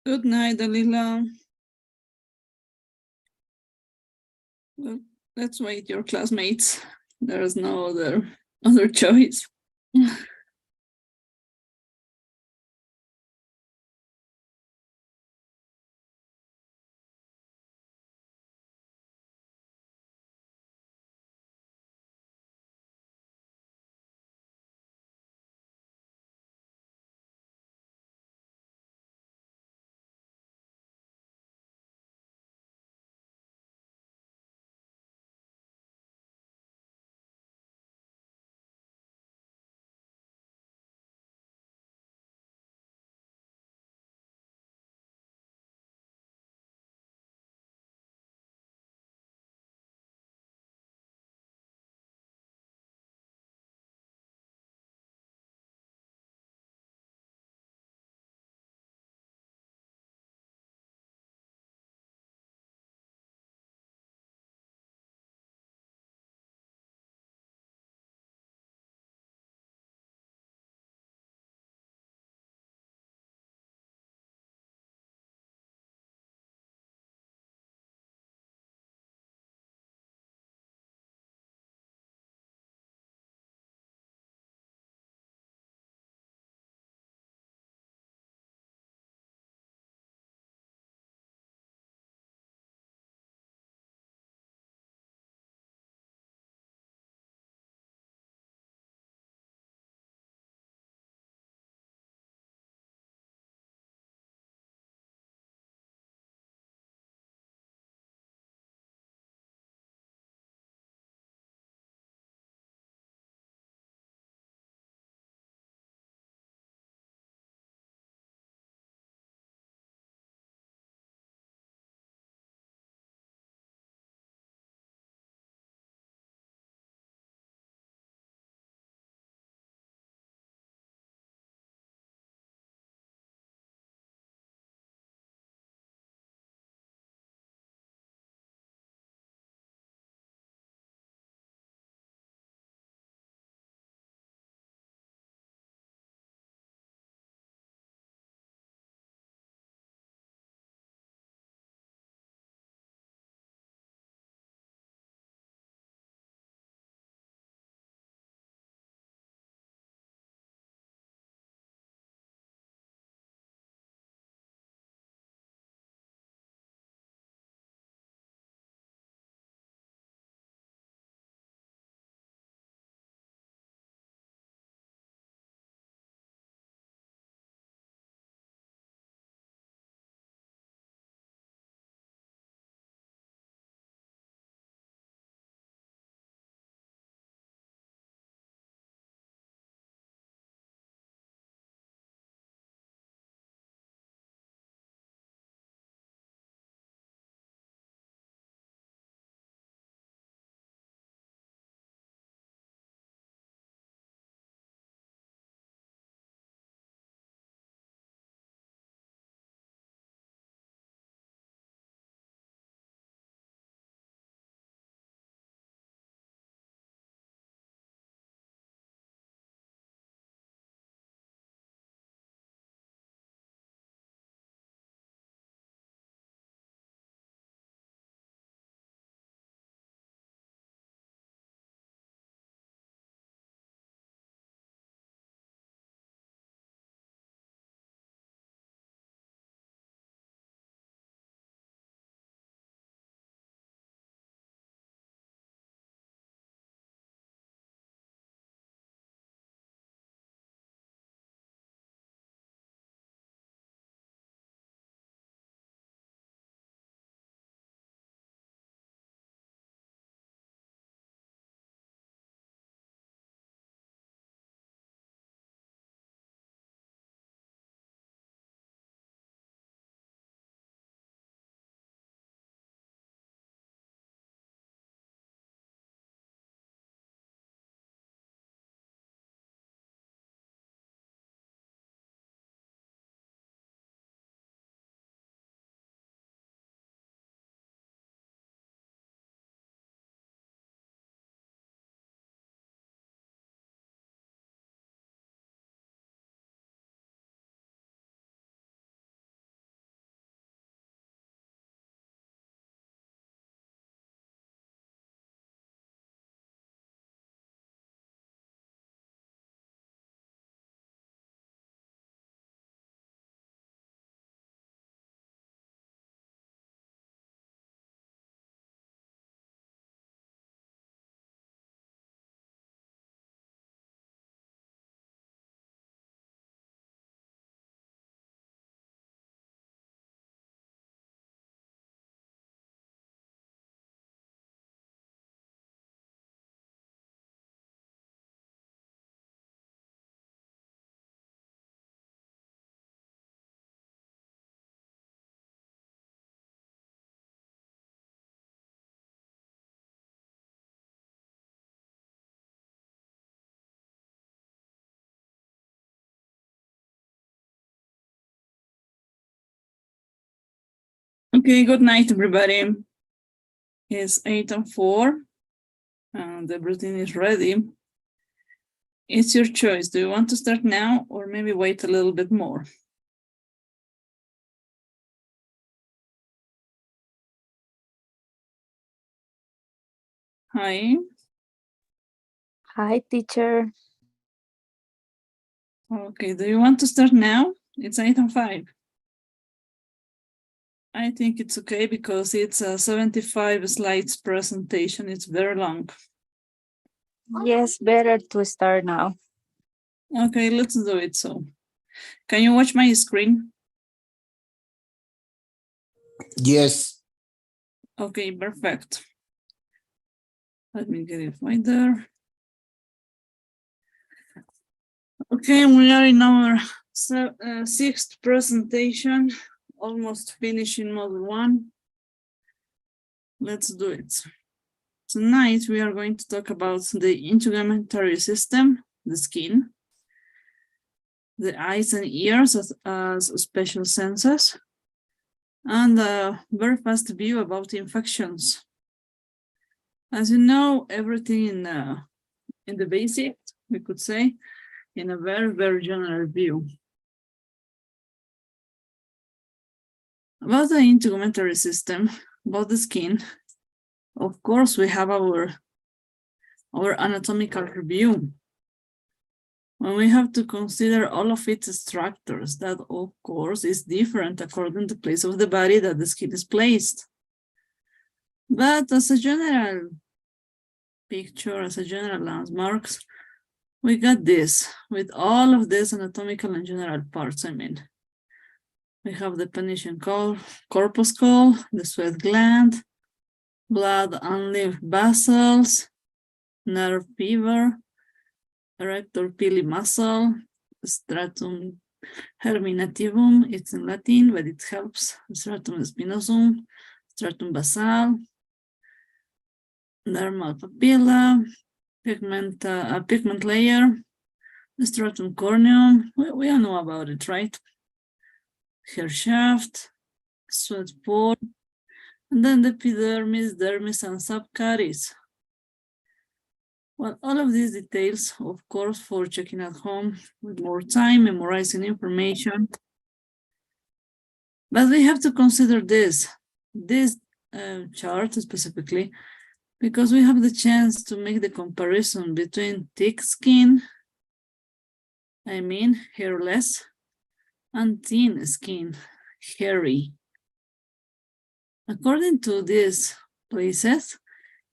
Good night, Dalila. Well, let's wait your classmates. There is no other choice. Okay, good night, everybody. It's 8:04, and everything is ready. It's your choice. Do you want to start now or maybe wait a little bit more? Hi. Hi, teacher. Okay, do you want to start now? It's 8:05. I think it's okay because it's a 75 slides presentation. It's very long. Yes, better to start now. Okay, let's do it. So, can you watch my screen? Yes. Okay, perfect. Let me get it right there. Okay, we are in our sixth presentation, almost finishing module 1. Let's do it. Tonight, we are going to talk about the integumentary system, the skin, the eyes and ears as special senses, and a very fast view about infections. As you know, everything in the basic, we could say, in a very, very general view. About the integumentary system, about the skin, of course, we have our anatomical review. When we have to consider all of its structures, that of course is different according to the place of the body that the skin is placed. But as a general picture, as a general landmarks, we got this with all of these anatomical and general parts. We have the Phoenician corpuscle, the sweat gland, blood and lymph vessels, nerve fever, erector pili muscle, stratum herminativum, it's in Latin, but it helps, stratum spinosum, stratum basal, dermal papilla, pigment layer, stratum corneum, we all know about it, right? Hair shaft, sweat pore, and then the epidermis, dermis, and subcaries. Well, all of these details, of course, for checking at home with more time, memorizing information. But we have to consider this chart specifically, because we have the chance to make the comparison between thick skin, hairless, and thin skin, hairy. According to these places,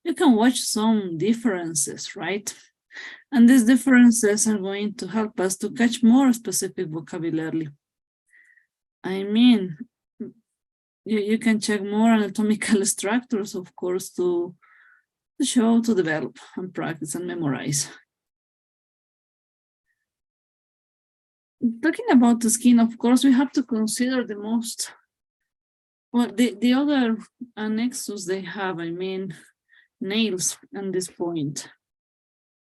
you can watch some differences, right? And these differences are going to help us to catch more specific vocabulary. You can check more anatomical structures, of course, to show, to develop, and practice and memorize. Talking about the skin, of course, we have to consider the most, well, the other annexes they have, nails at this point.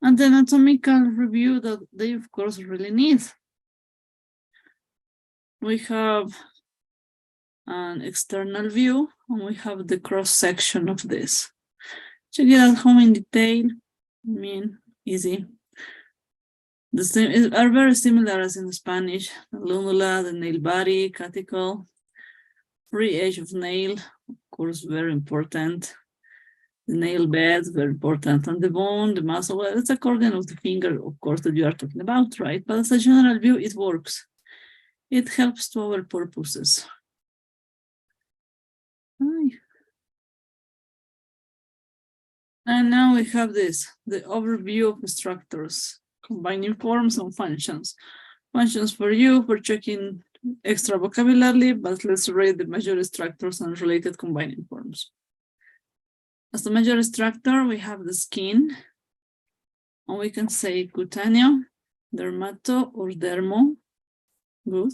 And the anatomical review that they, of course, really need. We have an external view, and we have the cross-section of this. Check it at home in detail. Easy. The same are very similar as in Spanish. The lunula, the nail body, cuticle, free edge of nail, of course, very important. The nail bed, very important. And the bone, the muscle, well, it's according to the finger, of course, that you are talking about, right? But as a general view, it works. It helps to our purposes. And now we have this, the overview of the structures, combining forms and functions. Functions for you, for checking extra vocabulary, but let's read the major structures and related combining forms. As the major structure, we have the skin, and we can say cutaneo, dermato, or dermo. Good.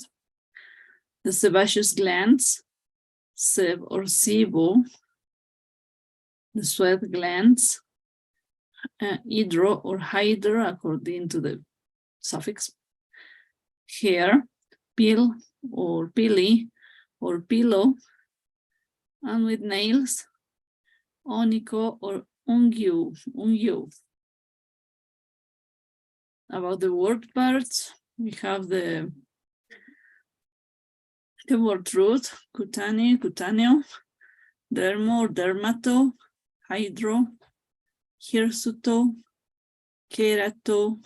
The sebaceous glands, seb or sebo. The sweat glands, hydro or hydra, according to the suffix. Hair, pill or pili or pillow. And with nails, onycho or ungyu. About the word parts, we have the word root, cutaneo, dermo, dermato, hydro, hirsuto, kerato,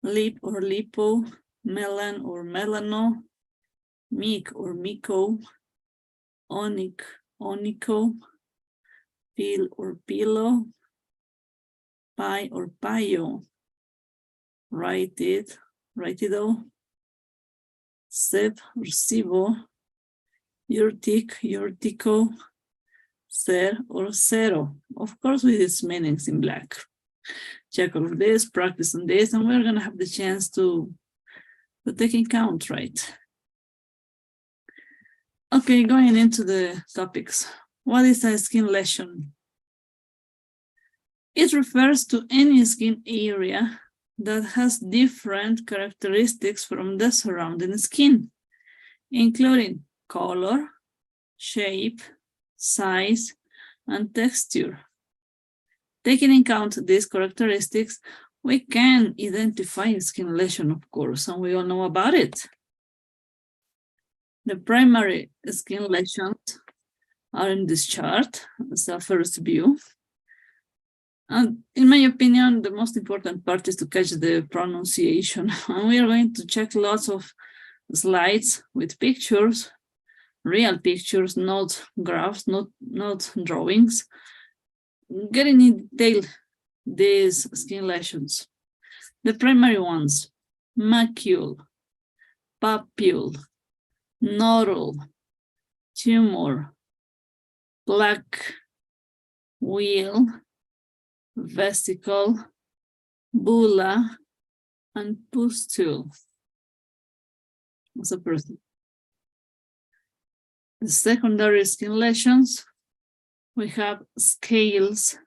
lip or lipo, melan or melano, mic or mico, onico, pil or pilo, pi or payo, ritido, seb or sibo, urtico, ser or cero. Of course, with its meanings in black. Check all of this, practice on this, and we're gonna have the chance to take in count, right? Okay, going into the topics. What is a skin lesion? It refers to any skin area that has different characteristics from the surrounding skin, including color, shape, size, and texture. Taking in account these characteristics, we can identify a skin lesion, of course, and we all know about it. The primary skin lesions are in this chart as a first view. And in my opinion, the most important part is to catch the pronunciation. And we are going to check lots of slides with pictures, real pictures, not graphs, not drawings, getting in detail these skin lesions. The primary ones: macule, papule, nodule, tumor, plaque, wheal, vesicle, bulla, and pustule. As a person. The secondary skin lesions, we have scales,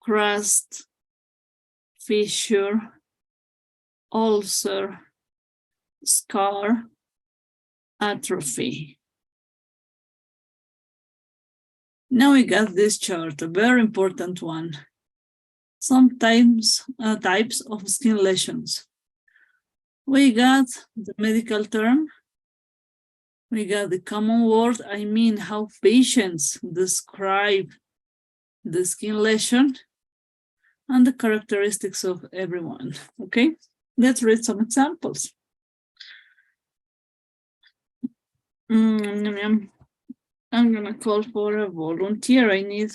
crust, fissure, ulcer, scar, atrophy. Now we got this chart, a very important one. Sometimes types of skin lesions. We got the medical term. We got the common word, I mean how patients describe the skin lesion, and the characteristics of everyone, okay? Let's read some examples. I'm gonna call for a volunteer. I need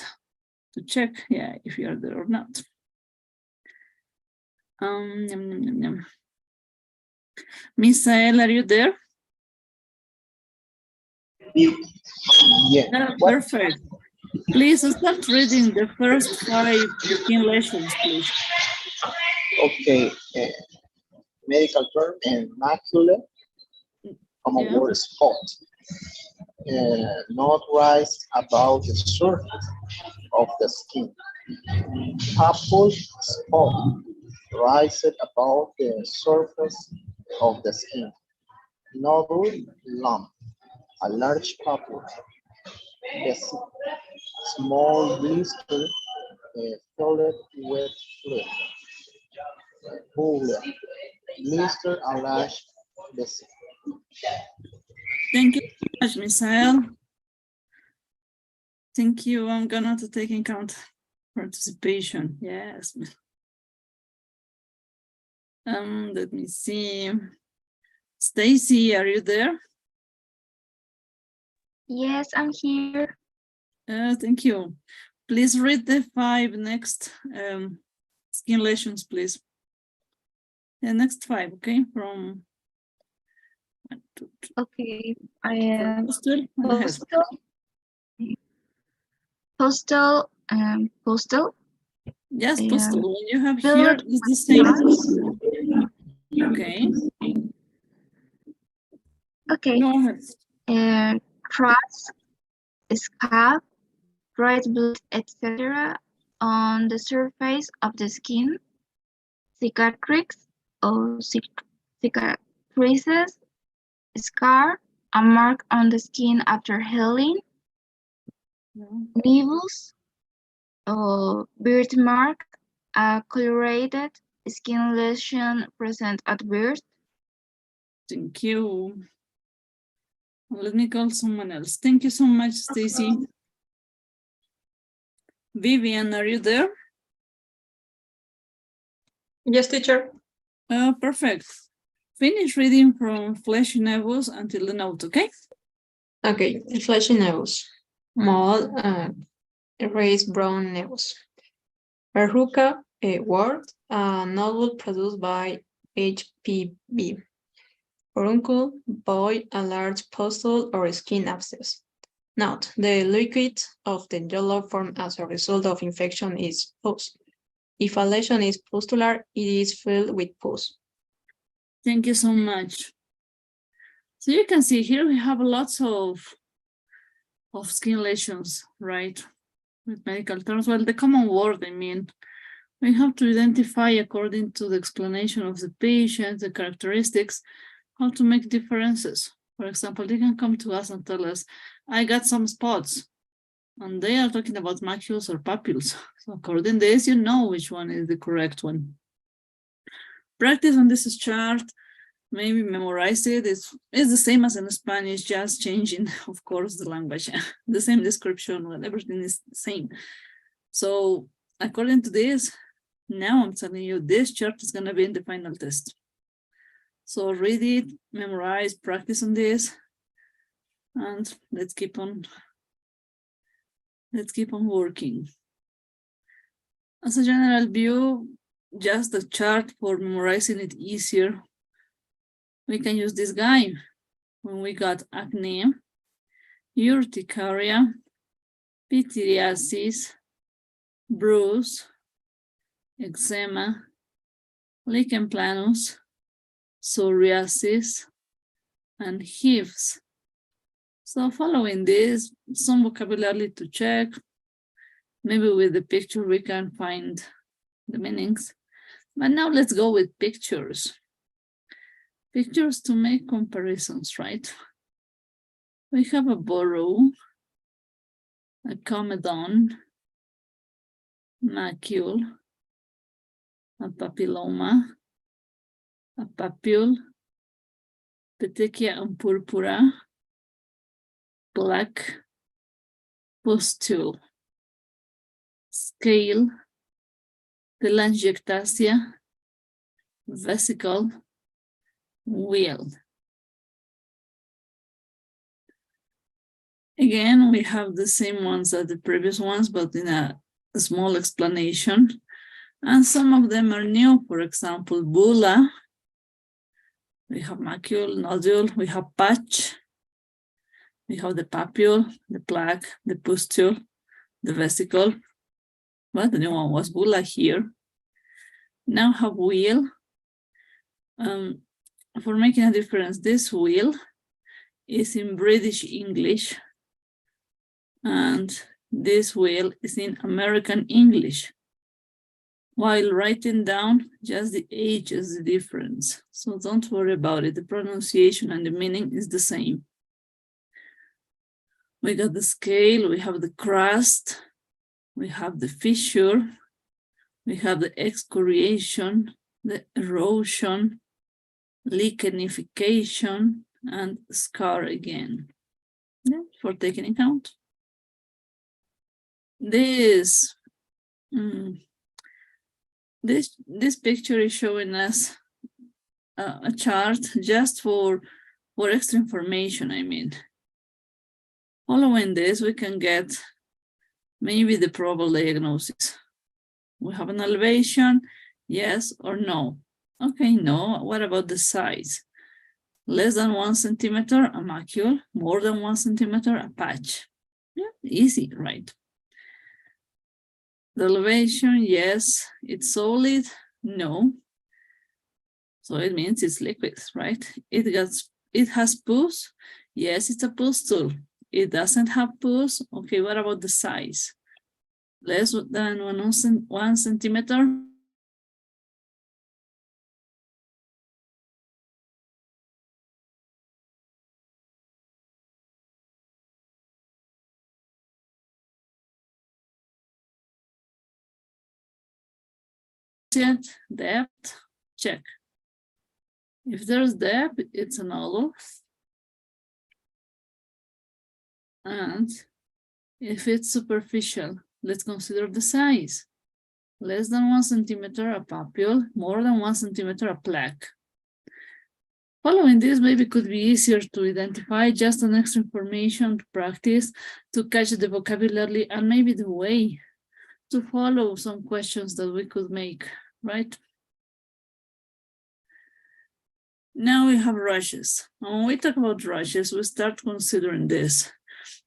to check, yeah, if you're there or not. Misael, are you there? Yeah. Perfect. Please start reading the first 5 skin lesions, please. Okay. Medical term and macula, common word spot. Not rise above the surface of the skin. Papule spot rises above the surface of the skin. Nodule lump, a large papule. Small blister filled with fluid. Bulla, blister a large vesicle. Thank you so much, Misael. Thank you. I'm gonna to take in account participation. Yes. Let me see. Stacy, are you there? Yes, I'm here. Thank you. Please read the 5 next skin lesions, please. The next 5, okay? From 1, 2, 3. Okay, I am Postal. postal. Yes, postal. When you have here, it's the same. Okay. Okay. Go ahead. Crust, scab, bright blood, etc. on the surface of the skin, cicatrix or cicatrices, scar, a mark on the skin after healing, Nevus, birthmark, a colorated skin lesion present at birth. Thank you. Let me call someone else. Thank you so much, Stacy. Vivian, are you there? Yes, teacher. Perfect. Finish reading from fleshy nevus until the note, okay? Okay, fleshy nevus. Mold, raised brown nevus. Verruca, a word, a nodule produced by HPV. Furuncle, void, a large pustule or skin abscess. Note, the liquid of the yellow formed as a result of infection is pus. If a lesion is pustular, it is filled with pus. Thank you so much. So you can see here we have lots of skin lesions, right? With medical terms, well, the common word, I mean, we have to identify according to the explanation of the patient, the characteristics, how to make differences. For example, they can come to us and tell us, I got some spots, and they are talking about macules or papules. So according to this, you know which one is the correct one. Practice on this chart, maybe memorize it. It's the same as in Spanish, just changing, of course, the language. The same description, well, everything is the same. So according to this, now I'm telling you, this chart is going to be in the final test. So read it, memorize, practice on this, and let's keep on working. As a general view, just a chart for memorizing it easier. We can use this guy when we got acne, urticaria, pityriasis, bruise, eczema, lichen planus, psoriasis, and hives. So following this, some vocabulary to check. Maybe with the picture we can find the meanings. But now let's go with pictures. Pictures to make comparisons, right? We have a burrow, a comedon, macule, a papilloma, a papule, petechia and purpura, black, pustule, scale, telangiectasia, vesicle, wheel. Again, we have the same ones as the previous ones, but in a small explanation. And some of them are new. For example, bulla. We have macule, nodule, we have patch. We have the papule, the plaque, the pustule, the vesicle. Well, the new one was bulla here. Now have wheel. For making a difference, this wheel is in British English, and this wheel is in American English. While writing down, just the H is the difference. So don't worry about it. The pronunciation and the meaning is the same. We got the scale, we have the crust, we have the fissure, we have the excoriation, the erosion, lichenification, and scar again. Yeah, for taking account. This picture is showing us a chart just for extra information, I mean. Following this, we can get maybe the probable diagnosis. We have an elevation, yes or no. Okay, no. What about the size? Less than 1 centimeter, a macule. More than 1 centimeter, a patch. Yeah, easy, right? The elevation, yes. It's solid, no. So it means it's liquid, right? It has pus, yes, it's a pustule. It doesn't have pus. Okay, what about the size? Less than 1 centimeter. it, depth, check. If there's depth, it's a null. And if it's superficial, let's consider the size. Less than 1 centimeter, a papule, more than 1 centimeter, a plaque. Following this, maybe could be easier to identify, just an extra information to practice, to catch the vocabulary, and maybe the way to follow some questions that we could make, right? Now we have rashes. When we talk about rashes, we start considering this.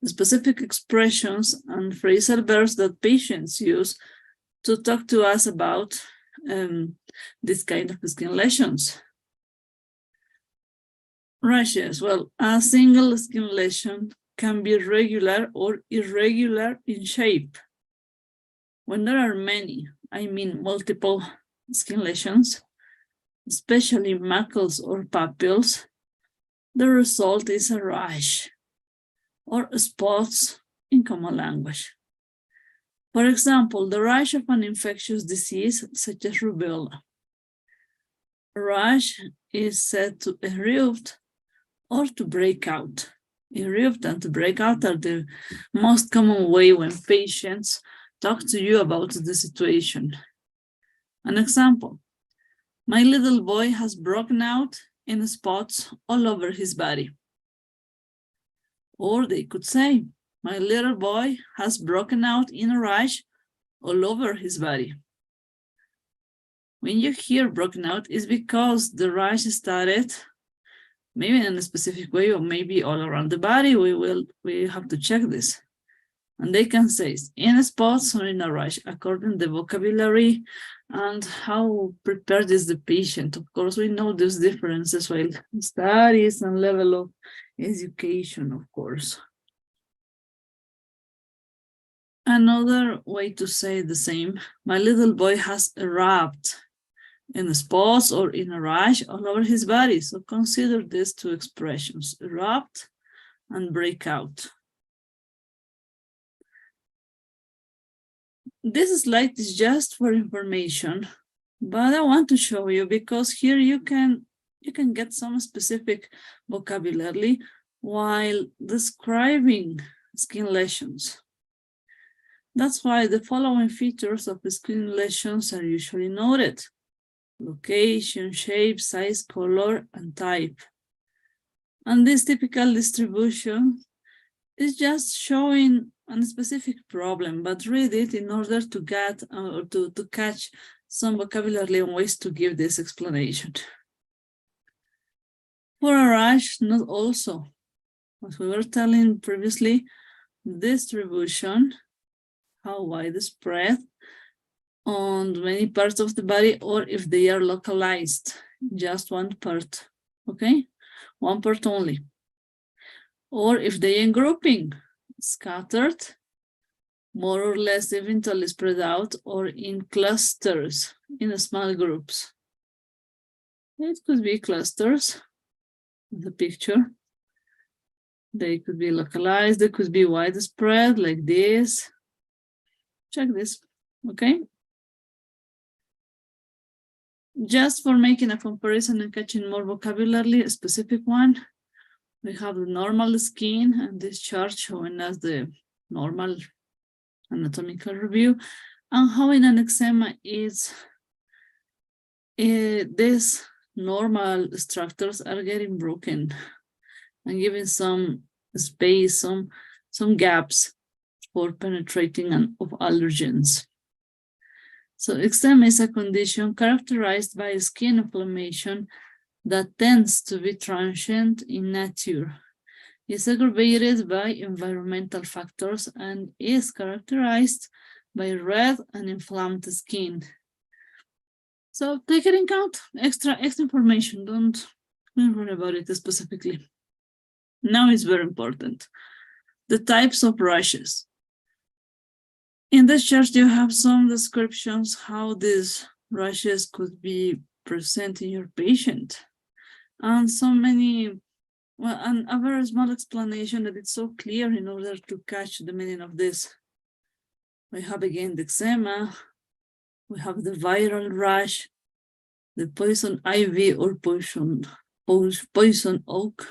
The specific expressions and phrasal verbs that patients use to talk to us about this kind of skin lesions. Rashes, well, a single skin lesion can be regular or irregular in shape. When there are many, I mean multiple skin lesions, especially macules or papules, the result is a rash or spots in common language. For example, the rash of an infectious disease such as rubella. A rash is said to erupt or to break out. Erupt and to break out are the most common way when patients talk to you about the situation. An example, my little boy has broken out in spots all over his body. Or they could say, my little boy has broken out in a rash all over his body. When you hear broken out, it's because the rash started maybe in a specific way or maybe all around the body. We have to check this. And they can say in spots or in a rash, according to the vocabulary and how prepared is the patient. Of course, we know there's differences while studies and level of education, of course. Another way to say the same, my little boy has erupted in spots or in a rash all over his body. So consider these two expressions, erupt and break out. This slide is just for information, but I want to show you because here you can get some specific vocabulary while describing skin lesions. That's why the following features of the skin lesions are usually noted: location, shape, size, color, and type. And this typical distribution is just showing a specific problem, but read it in order to get or to catch some vocabulary and ways to give this explanation. For a rash, not also, as we were telling previously, distribution, how widespread on many parts of the body, or if they are localized, just one part, okay? One part only. Or if they are grouping, scattered, more or less eventually spread out, or in clusters, in small groups. It could be clusters, the picture. They could be localized, they could be widespread like this. Check this, okay? Just for making a comparison and catching more vocabulary, a specific one, we have the normal skin and this chart showing us the normal anatomical review, and how in an eczema is these normal structures are getting broken and giving some space, some gaps for penetrating of allergens. So eczema is a condition characterized by skin inflammation that tends to be transient in nature. It's aggravated by environmental factors and is characterized by red and inflamed skin. So take it in account, extra information, don't worry about it specifically. Now it's very important. The types of rashes. In this chart, you have some descriptions how these rashes could be present in your patient. And so many, well, and a very small explanation that it's so clear in order to catch the meaning of this. We have again the eczema, We have the viral rash, the poison ivy or poison oak,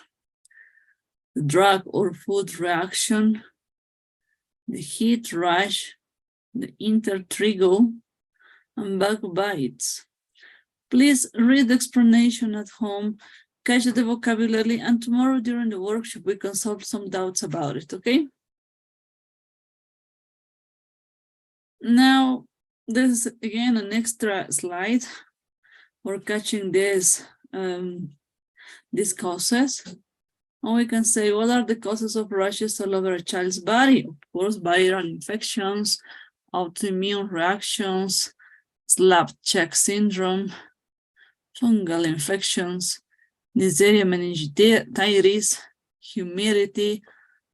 the drug or food reaction, the heat rash, the intertrigo, and bug bites. Please read the explanation at home, catch the vocabulary, and tomorrow during the workshop, we can solve some doubts about it, okay? Now, this is again an extra slide for catching these causes. And we can say, what are the causes of rashes all over a child's body? Of course, viral infections, autoimmune reactions, slap check syndrome, fungal infections, Neisseria meningitis, humidity,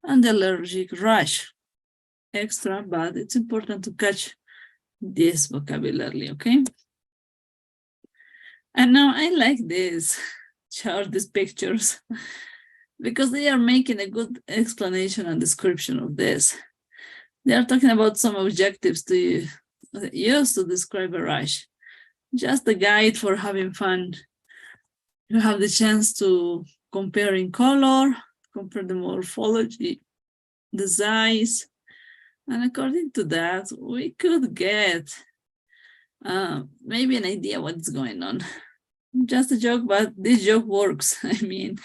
and allergic rash. Extra, but it's important to catch this vocabulary, okay? And now I like this chart, these pictures, because they are making a good explanation and description of this. They are talking about some objectives to use to describe a rash. Just a guide for having fun. You have the chance to compare in color, compare the morphology, the size, and according to that, we could get maybe an idea what's going on. Just a joke, but this joke works. I mean,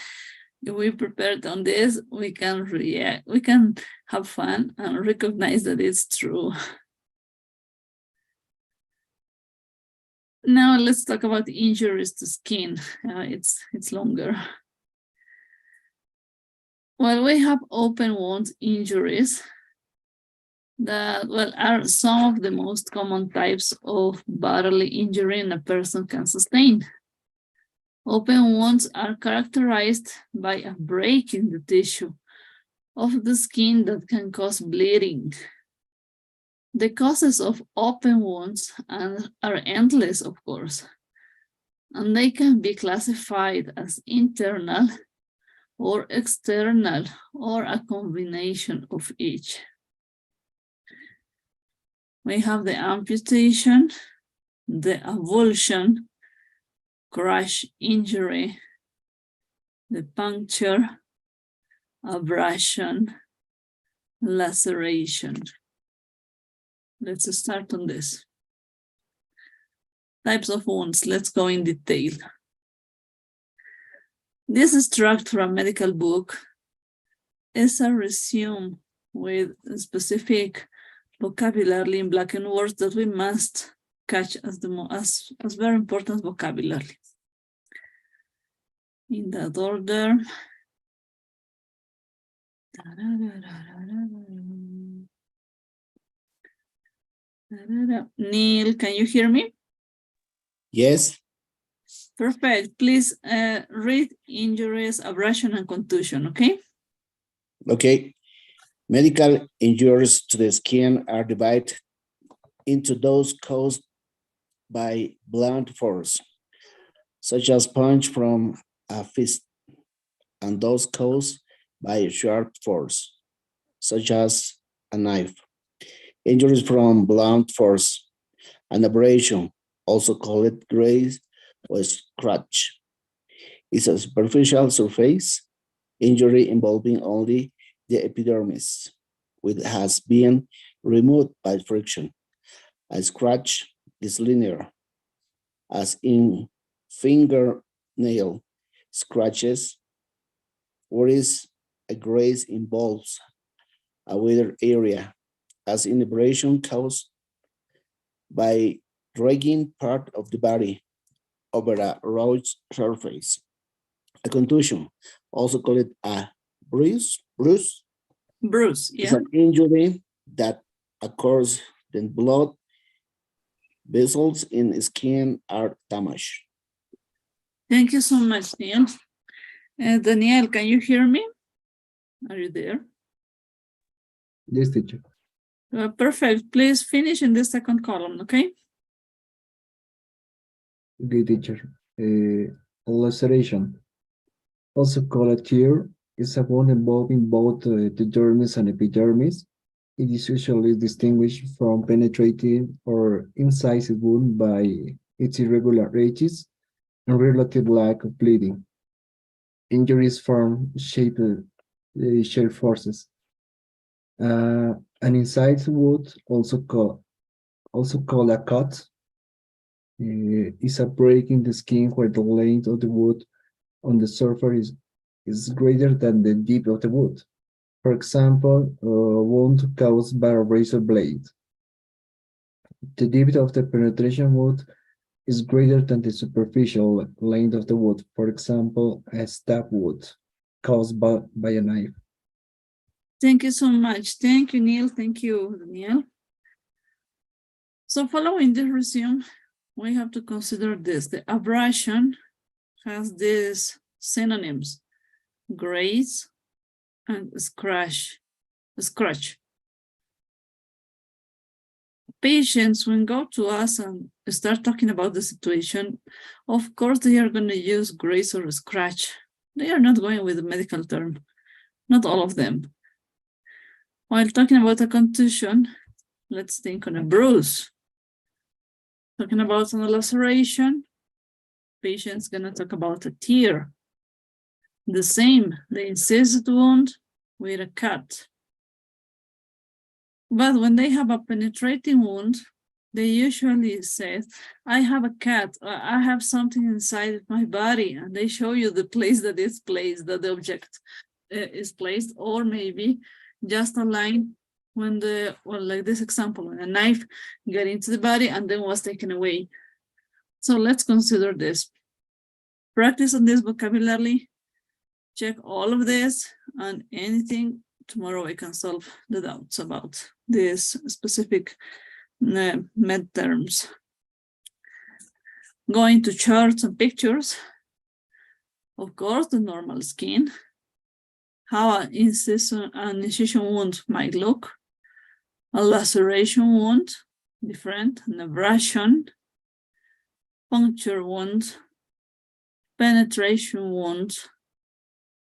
if we prepared on this, we can react, we can have fun and recognize that it's true. Now let's talk about injuries to skin. It's longer. Well, we have open wound injuries that are some of the most common types of bodily injury a person can sustain. Open wounds are characterized by a break in the tissue of the skin that can cause bleeding. The causes of open wounds are endless, of course, and they can be classified as internal or external or a combination of each. We have the amputation, the avulsion, crush injury, the puncture, abrasion, laceration. Let's start on this. Types of wounds, let's go in detail. This extract from a medical book is a resume with specific vocabulary in black and words that we must catch as very important vocabulary. In that order. Neil, can you hear me? Yes. Perfect. Please read injuries, abrasion, and contusion, okay? Okay. Medical injuries to the skin are divided into those caused by blunt force, such as punch from a fist, and those caused by a sharp force, such as a knife. Injuries from blunt force, an abrasion, also called graze or scratch, is a superficial surface injury involving only the epidermis, which has been removed by friction. A scratch is linear, as in fingernail scratches, whereas a graze involves a wider area, as in abrasion caused by dragging part of the body over a raw surface. A contusion, also called a bruise, Bruce, is yeah. an injury that occurs when blood vessels in skin are damaged. Thank you so much, Neil. Daniel, can you hear me? Are you there? Yes, teacher. Perfect. Please finish in the second column, okay? Okay, teacher. Laceration, also called tear, is a wound involving both the dermis and epidermis It is usually distinguished from penetrating or incisive wound by its irregular edges and relative lack of bleeding. Injuries from shear forces. An incisive wound, also called a cut, is a break in the skin where the length of the wood on the surface is greater than the depth of the wood. For example, a wound caused by a razor blade. The depth of the penetration wood is greater than the superficial length of the wood. For example, a stab wound caused by a knife. Thank you so much. Thank you, Neil. Thank you, Daniel. So following the resume, we have to consider this. The abrasion has these synonyms: graze and scratch. Patients, when go to us and start talking about the situation, of course, they are going to use graze or scratch. They are not going with the medical term, not all of them. While talking about a contusion, let's think on a bruise. Talking about a laceration, patient's gonna talk about a tear. The same, the incised wound with a cut. But when they have a penetrating wound, they usually say, I have a cut, or I have something inside of my body, and they show you the place that is placed, that the object is placed, or maybe just a line when like this example, when a knife got into the body and then was taken away. So let's consider this. Practice on this vocabulary, check all of this, and anything, tomorrow I can solve the doubts about these specific med terms. Going to charts and pictures, of course, the normal skin, how an incision wound might look, a laceration wound, different, an abrasion, puncture wound, penetration wound,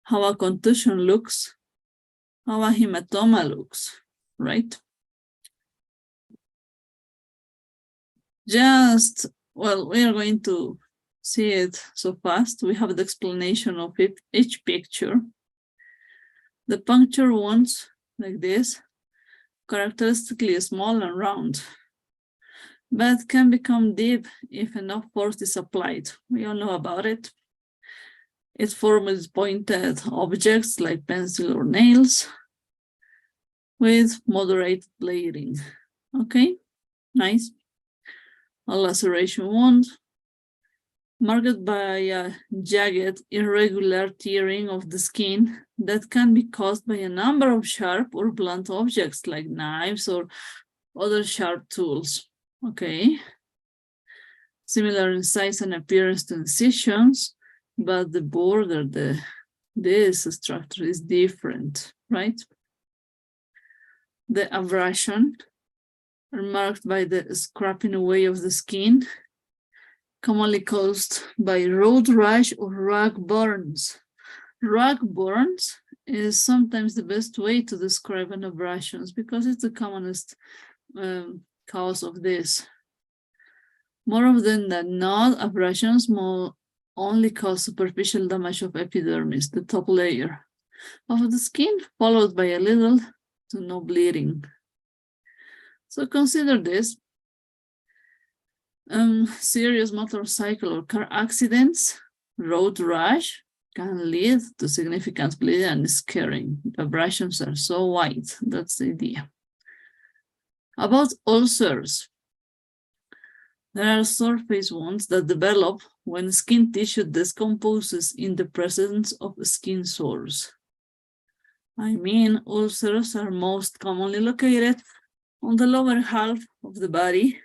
how a contusion looks, how a hematoma looks, right? Just, well, we are going to see it so fast. We have the explanation of each picture. The puncture wounds, like this, characteristically small and round, but can become deep if enough force is applied. We all know about it. It forms pointed objects like pencil or nails with moderate bleeding. Okay, nice. A laceration wound, marked by a jagged, irregular tearing of the skin that can be caused by a number of sharp or blunt objects like knives or other sharp tools. Okay. Similar in size and appearance to incisions, but the border, this structure is different, right? The abrasion are marked by the scraping away of the skin, commonly caused by road rash or rag burns. Rag burns is sometimes the best way to describe an abrasion because it's the commonest cause of this. More often than not, abrasions only cause superficial damage of epidermis, the top layer of the skin, followed by a little to no bleeding. So consider this. Serious motorcycle or car accidents, road rash can lead to significant bleeding and scarring. Abrasions are so wide, that's the idea. About ulcers, there are surface wounds that develop when skin tissue decomposes in the presence of skin sores. I mean, ulcers are most commonly located on the lower half of the body,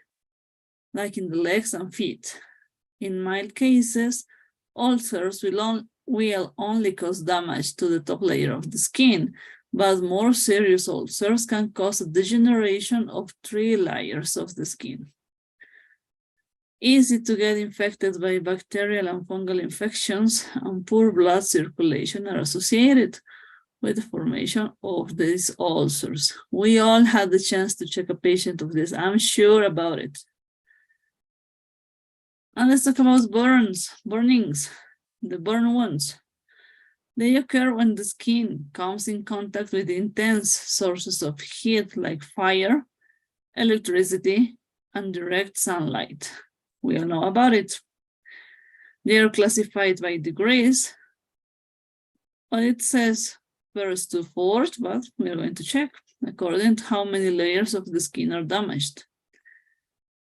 like in the legs and feet. In mild cases, ulcers will only cause damage to the top layer of the skin, but more serious ulcers can cause a degeneration of 3 layers of the skin. Easy to get infected by bacterial and fungal infections, and poor blood circulation are associated. with the formation of these ulcers. We all had the chance to check a patient of this. I'm sure about it. And let's talk about burnings, the burn wounds. They occur when the skin comes in contact with intense sources of heat like fire, electricity, and direct sunlight. We all know about it. They are classified by degrees. But it says first to fourth, but we're going to check according to how many layers of the skin are damaged.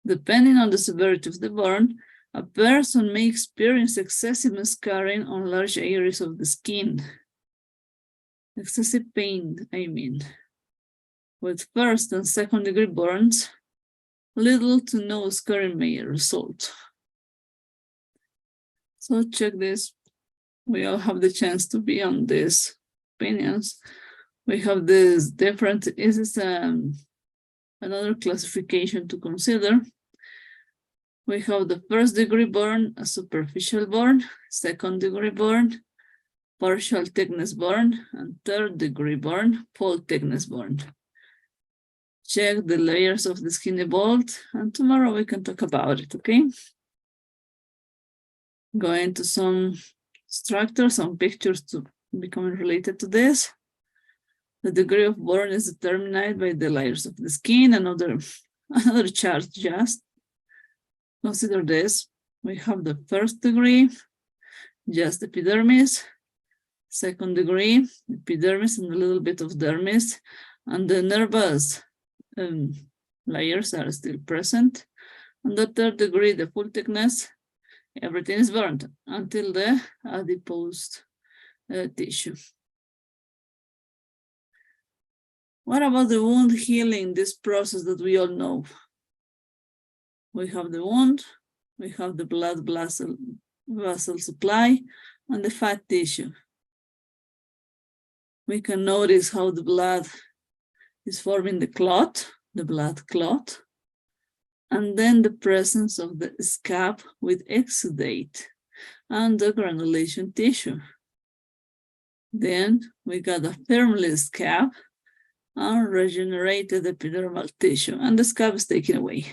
Depending on the severity of the burn, a person may experience excessive scarring on large areas of the skin. Excessive pain, I mean. With first and second degree burns, little to no scarring may result. So check this. We all have the chance to be on these opinions. We have this different, this is another classification to consider. We have the first degree burn, a superficial burn, second degree burn, partial thickness burn, and third degree burn, full thickness burn. Check the layers of the skin involved, and tomorrow we can talk about it, okay? Go into some structures, some pictures to become related to this. The degree of burn is determined by the layers of the skin. Another chart just. Consider this. We have the first degree, just epidermis. Second degree, epidermis and a little bit of dermis. And the nervous layers are still present. And the third degree, the full thickness, everything is burned until the adipose tissue. What about the wound healing, this process that we all know? We have the wound, we have the blood vessel supply, and the fat tissue. We can notice how the blood is forming the clot, the blood clot, and then the presence of the scab with exudate and the granulation tissue. Then we got a firmly scab and regenerated epidermal tissue, and the scab is taken away.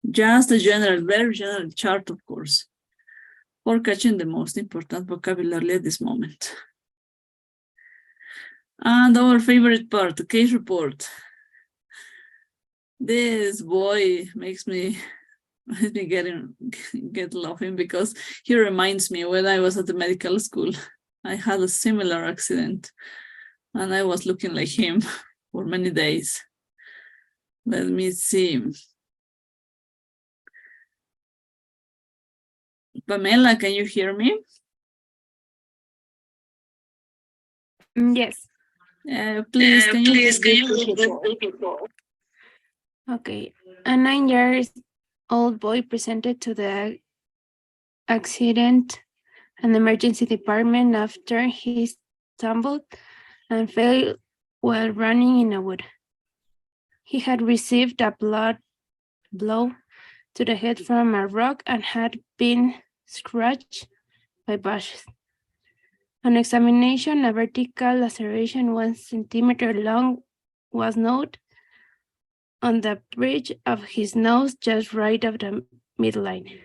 Just a general, very general chart, of course, for catching the most important vocabulary at this moment. And our favorite part, the case report. This boy makes me get laughing because he reminds me when I was at the medical school, I had a similar accident and I was looking like him for many days. Let me see. Pamela, can you hear me? Yes. Please, can you read the report? Okay. A 9-year-old boy presented to the accident and emergency department after he stumbled and fell while running in a wood. He had received a blow to the head from a rock and had been scratched by bushes. On examination, a vertical laceration 1 centimeter long was noted on the bridge of his nose, just right of the midline.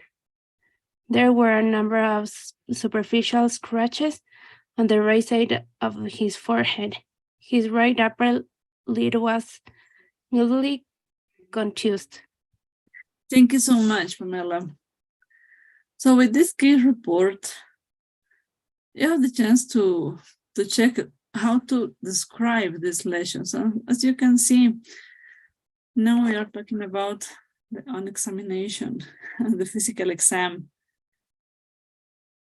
There were a number of superficial scratches on the right side of his forehead. His right upper lid was mildly contused. Thank you so much, Pamela. So with this case report, you have the chance to check how to describe these lesions. As you can see, now we are talking about on examination, the physical exam.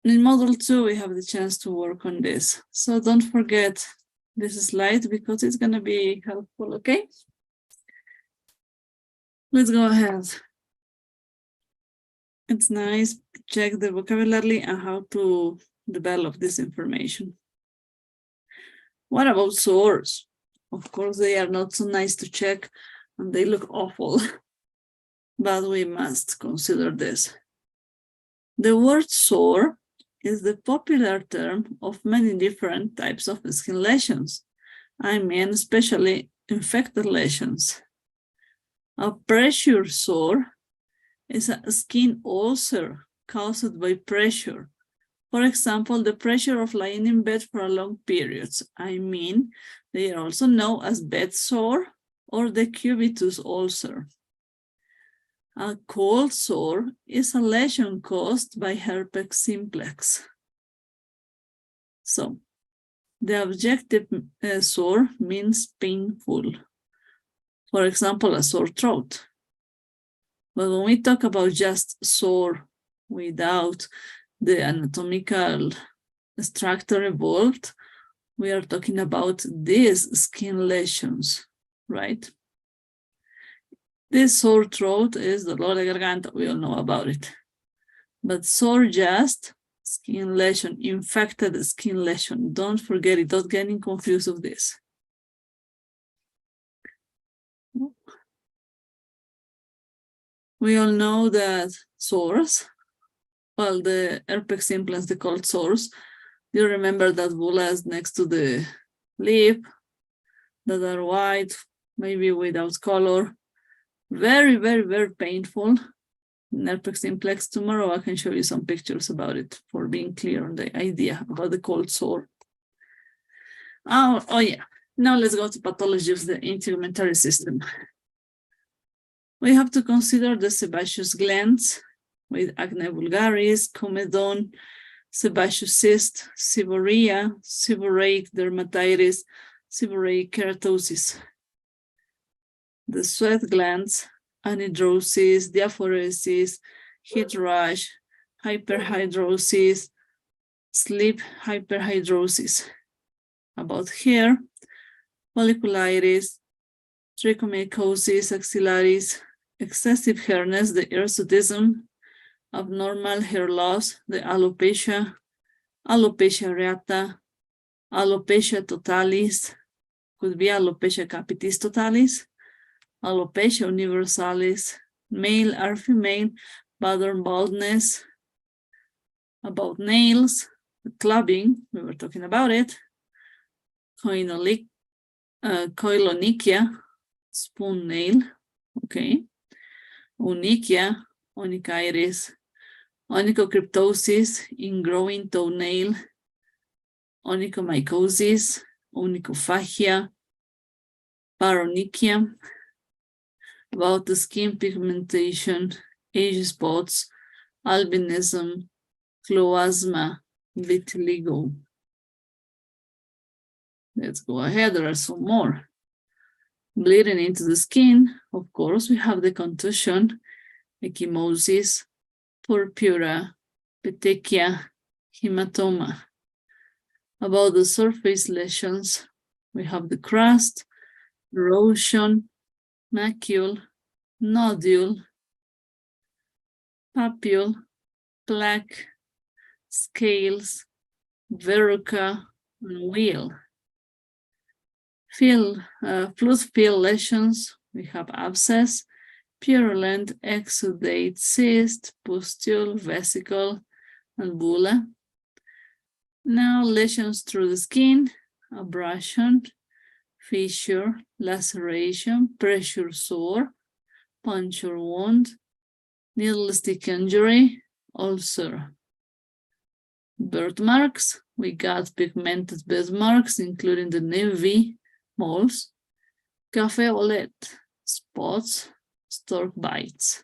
In Module 2, we have the chance to work on this. So don't forget this slide because it's going to be helpful, okay? Let's go ahead. It's nice to check the vocabulary and how to develop this information. What about sores? Of course, they are not so nice to check and they look awful, but we must consider this. The word sore is the popular term of many different types of skin lesions. I mean, especially infected lesions. A pressure sore is a skin ulcer caused by pressure. For example, the pressure of lying in bed for long periods. I mean, they are also known as bed sore or the cubitus ulcer. A cold sore is a lesion caused by herpes simplex. So, the objective sore means painful. For example, a sore throat. But when we talk about just sore without the anatomical structure involved, we are talking about these skin lesions, right? This sore throat is dolor de garganta, we all know about it. But sore just skin lesion, infected skin lesion, don't forget it, don't get confused with this. We all know that sores, well, the herpes simplex, the cold sores, you remember that bullets next to the lip that are white, maybe without color. Very, very, very painful. Herpes simplex. Tomorrow I can show you some pictures about it for being clear on the idea about the cold sore. Oh yeah. Now let's go to pathology of the integumentary system. We have to consider the sebaceous glands with acne vulgaris, comedone, sebaceous cyst, seborrhea, seborrheic dermatitis, seborrheic keratosis. The sweat glands, anhidrosis, diaphoresis, heat rash, hyperhidrosis, sleep hyperhidrosis. About hair, folliculitis, trichomycosis axillaris, excessive hairness, the hirsutism, abnormal hair loss, the alopecia, alopecia areata, alopecia totalis, could be alopecia capitis totalis, alopecia universalis, male or female, pattern baldness. About nails, clubbing, we were talking about it, koilonychia, spoon nail, okay, onychia, onychitis, onychocryptosis, ingrowing toenail, onychomycosis, onychophagia, paronychia. About the skin pigmentation, age spots, albinism, chloasma, vitiligo. Let's go ahead, there are some more. Bleeding into the skin, of course, we have the contusion, ecchymosis, purpura, petechia, hematoma. About the surface lesions, we have the crust, erosion, macule, nodule, papule, plaque, scales, verruca, and wheal. Fluid-filled lesions, we have abscess, purulent, exudate, cyst, pustule, vesicle, and bulla. Now lesions through the skin, abrasion, fissure, laceration, pressure sore, puncture wound, needle stick injury, ulcer. Birthmarks, we got pigmented birthmarks, including the navy moles, café au lait, spots, stork bites.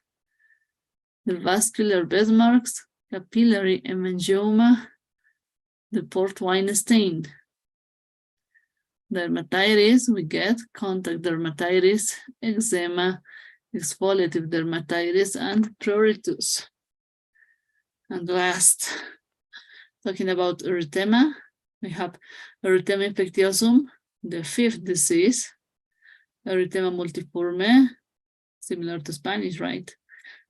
The vascular birthmarks, capillary hemangioma, the port wine stain. Dermatitis, we get contact dermatitis, eczema, exfoliative dermatitis, and pruritus. And last, talking about erythema, we have erythema infectiosum, the fifth disease, erythema multiforme, similar to Spanish, right?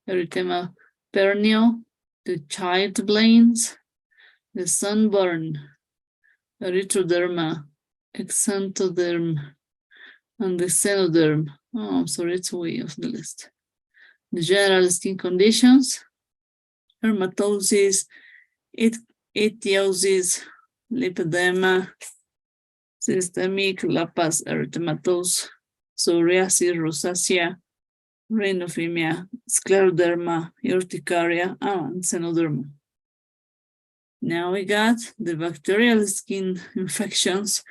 Erythema pernio, the childblains, the sunburn, erythroderma, exanthoderm, and the xenoderm. Oh, I'm sorry, it's way off the list. The general skin conditions, dermatosis, ichthyosis, lipedema, systemic lupus erythematosus, psoriasis rosacea, rhinophrenia, scleroderma, urticaria, and xenoderma. Now we got the bacterial skin infections,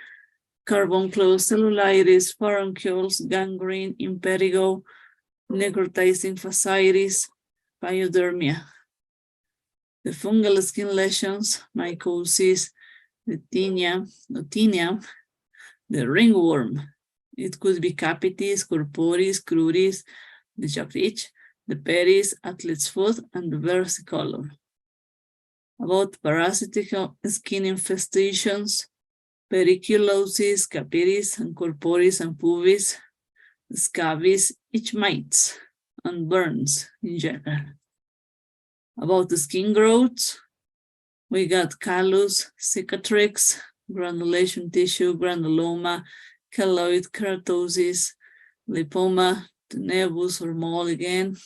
carbunculus, cellulitis, furuncles, gangrene, impetigo, necrotizing fasciitis, pyodermia. The fungal skin lesions, mycosis, the tinea, the ringworm. It could be capitis, corporis, cruris, the jabrich, the peris, athlete's foot, and the versicolor. About parasitic skin infestations, periculosis, capitis, and corporis, and pubis, scabies, itch mites, and burns in general. About the skin growth, we got callus, cicatrix, granulation tissue, granuloma, keloid keratosis, lipoma, the nevus or mole again,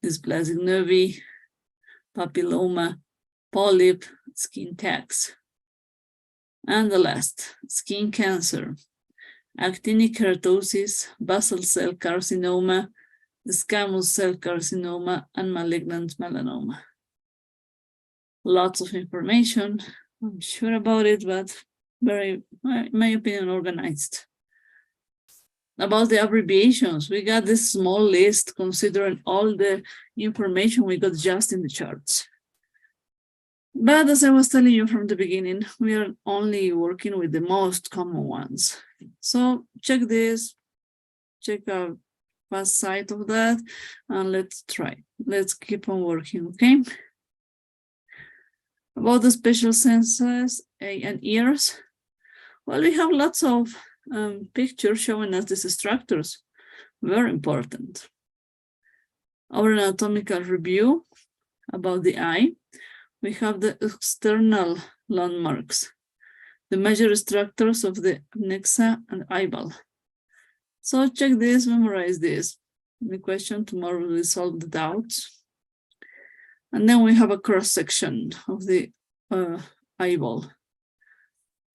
dysplastic nevi, papilloma, polyp, skin tags. And the last, skin cancer, actinic keratosis, basal cell carcinoma, squamous cell carcinoma, and malignant melanoma. Lots of information, I'm sure about it, but very, in my opinion, organized. About the abbreviations, we got this small list considering all the information we got just in the charts. But as I was telling you from the beginning, we are only working with the most common ones. So check this, check a fast side of that, and let's try. Let's keep on working, okay? About the special senses and ears, well, we have lots of pictures showing us these structures, very important. Our anatomical review about the eye, we have the external landmarks, the major structures of the nexa and eyeball. So check this, memorize this. The question tomorrow will solve the doubts. And then we have a cross-section of the eyeball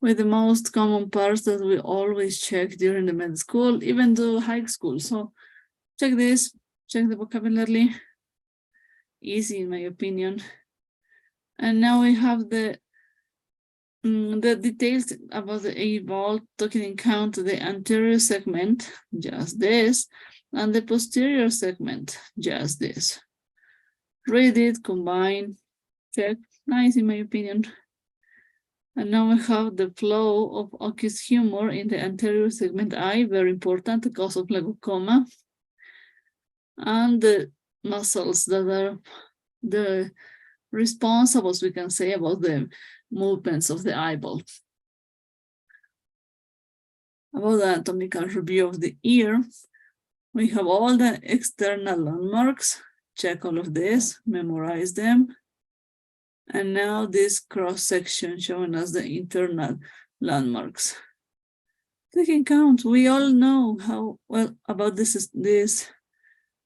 with the most common parts that we always check during the med school, even the high school. So check this, check the vocabulary. Easy in my opinion. And now we have the details about the eyeball, taking into account the anterior segment, just this, and the posterior segment, just this. Read it, combine, check, nice in my opinion. And now we have the flow of aqueous humor in the anterior segment eye, very important, the cause of glaucoma. And the muscles that are the responsible, we can say, about the movements of the eyeball. About the anatomical review of the ear, we have all the external landmarks. Check all of this, memorize them. And now this cross-section showing us the internal landmarks. Taking count, we all know how well about these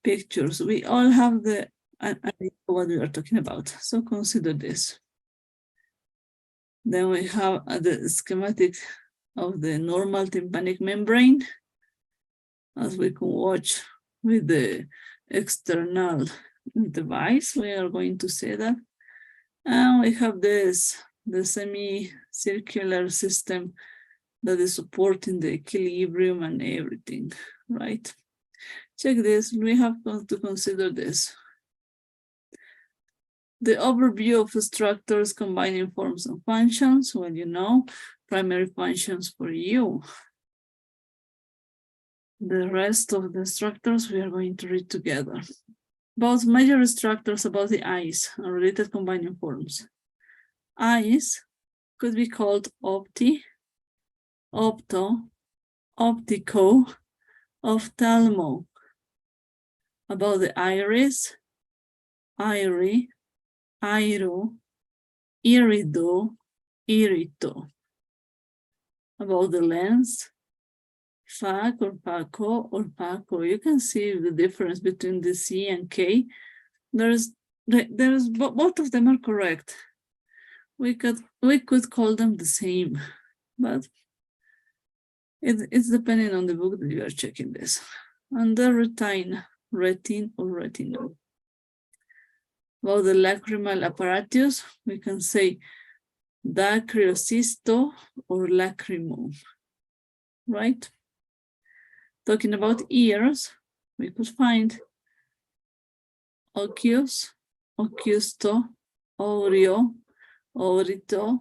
pictures. We all have the idea what we are talking about. So consider this. Then we have the schematic of the normal tympanic membrane, as we can watch with the external device. We are going to say that. And we have this, the semicircular system that is supporting the equilibrium and everything, right? Check this, we have to consider this. The overview of structures combining forms and functions, well, you know, primary functions for you. The rest of the structures we are going to read together. Both major structures about the eyes and related combining forms. Eyes could be called opti, opto, optico, ophthalmo. About the iris, iri, iro, irido, irito. About the lens, Fac or Paco or Paco. You can see the difference between the C and K. There's both of them are correct. we could call them the same, but it's depending on the book that you are checking this. Under retin or retinal. About the lacrimal apparatus, we can say dacryocysto or lacrimo, right? Talking about ears, we could find ocuus, ocusto, oreo, orito,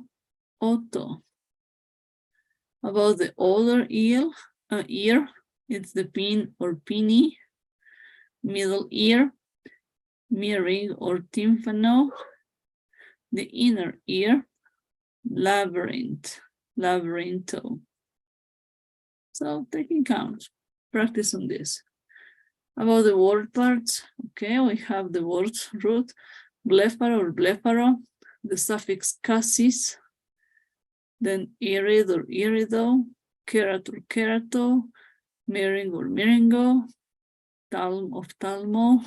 otto. About the other ear, it's the pin or pinny, middle ear, mirroring or tympano, the inner ear, labyrinth, labyrintho. So taking count, practice on this. About the word parts, okay, we have the word root, blepharo or blepharo, the suffix cassis, then irid or irido, kerat or kerato, mirroring or miringo, talm of talmo,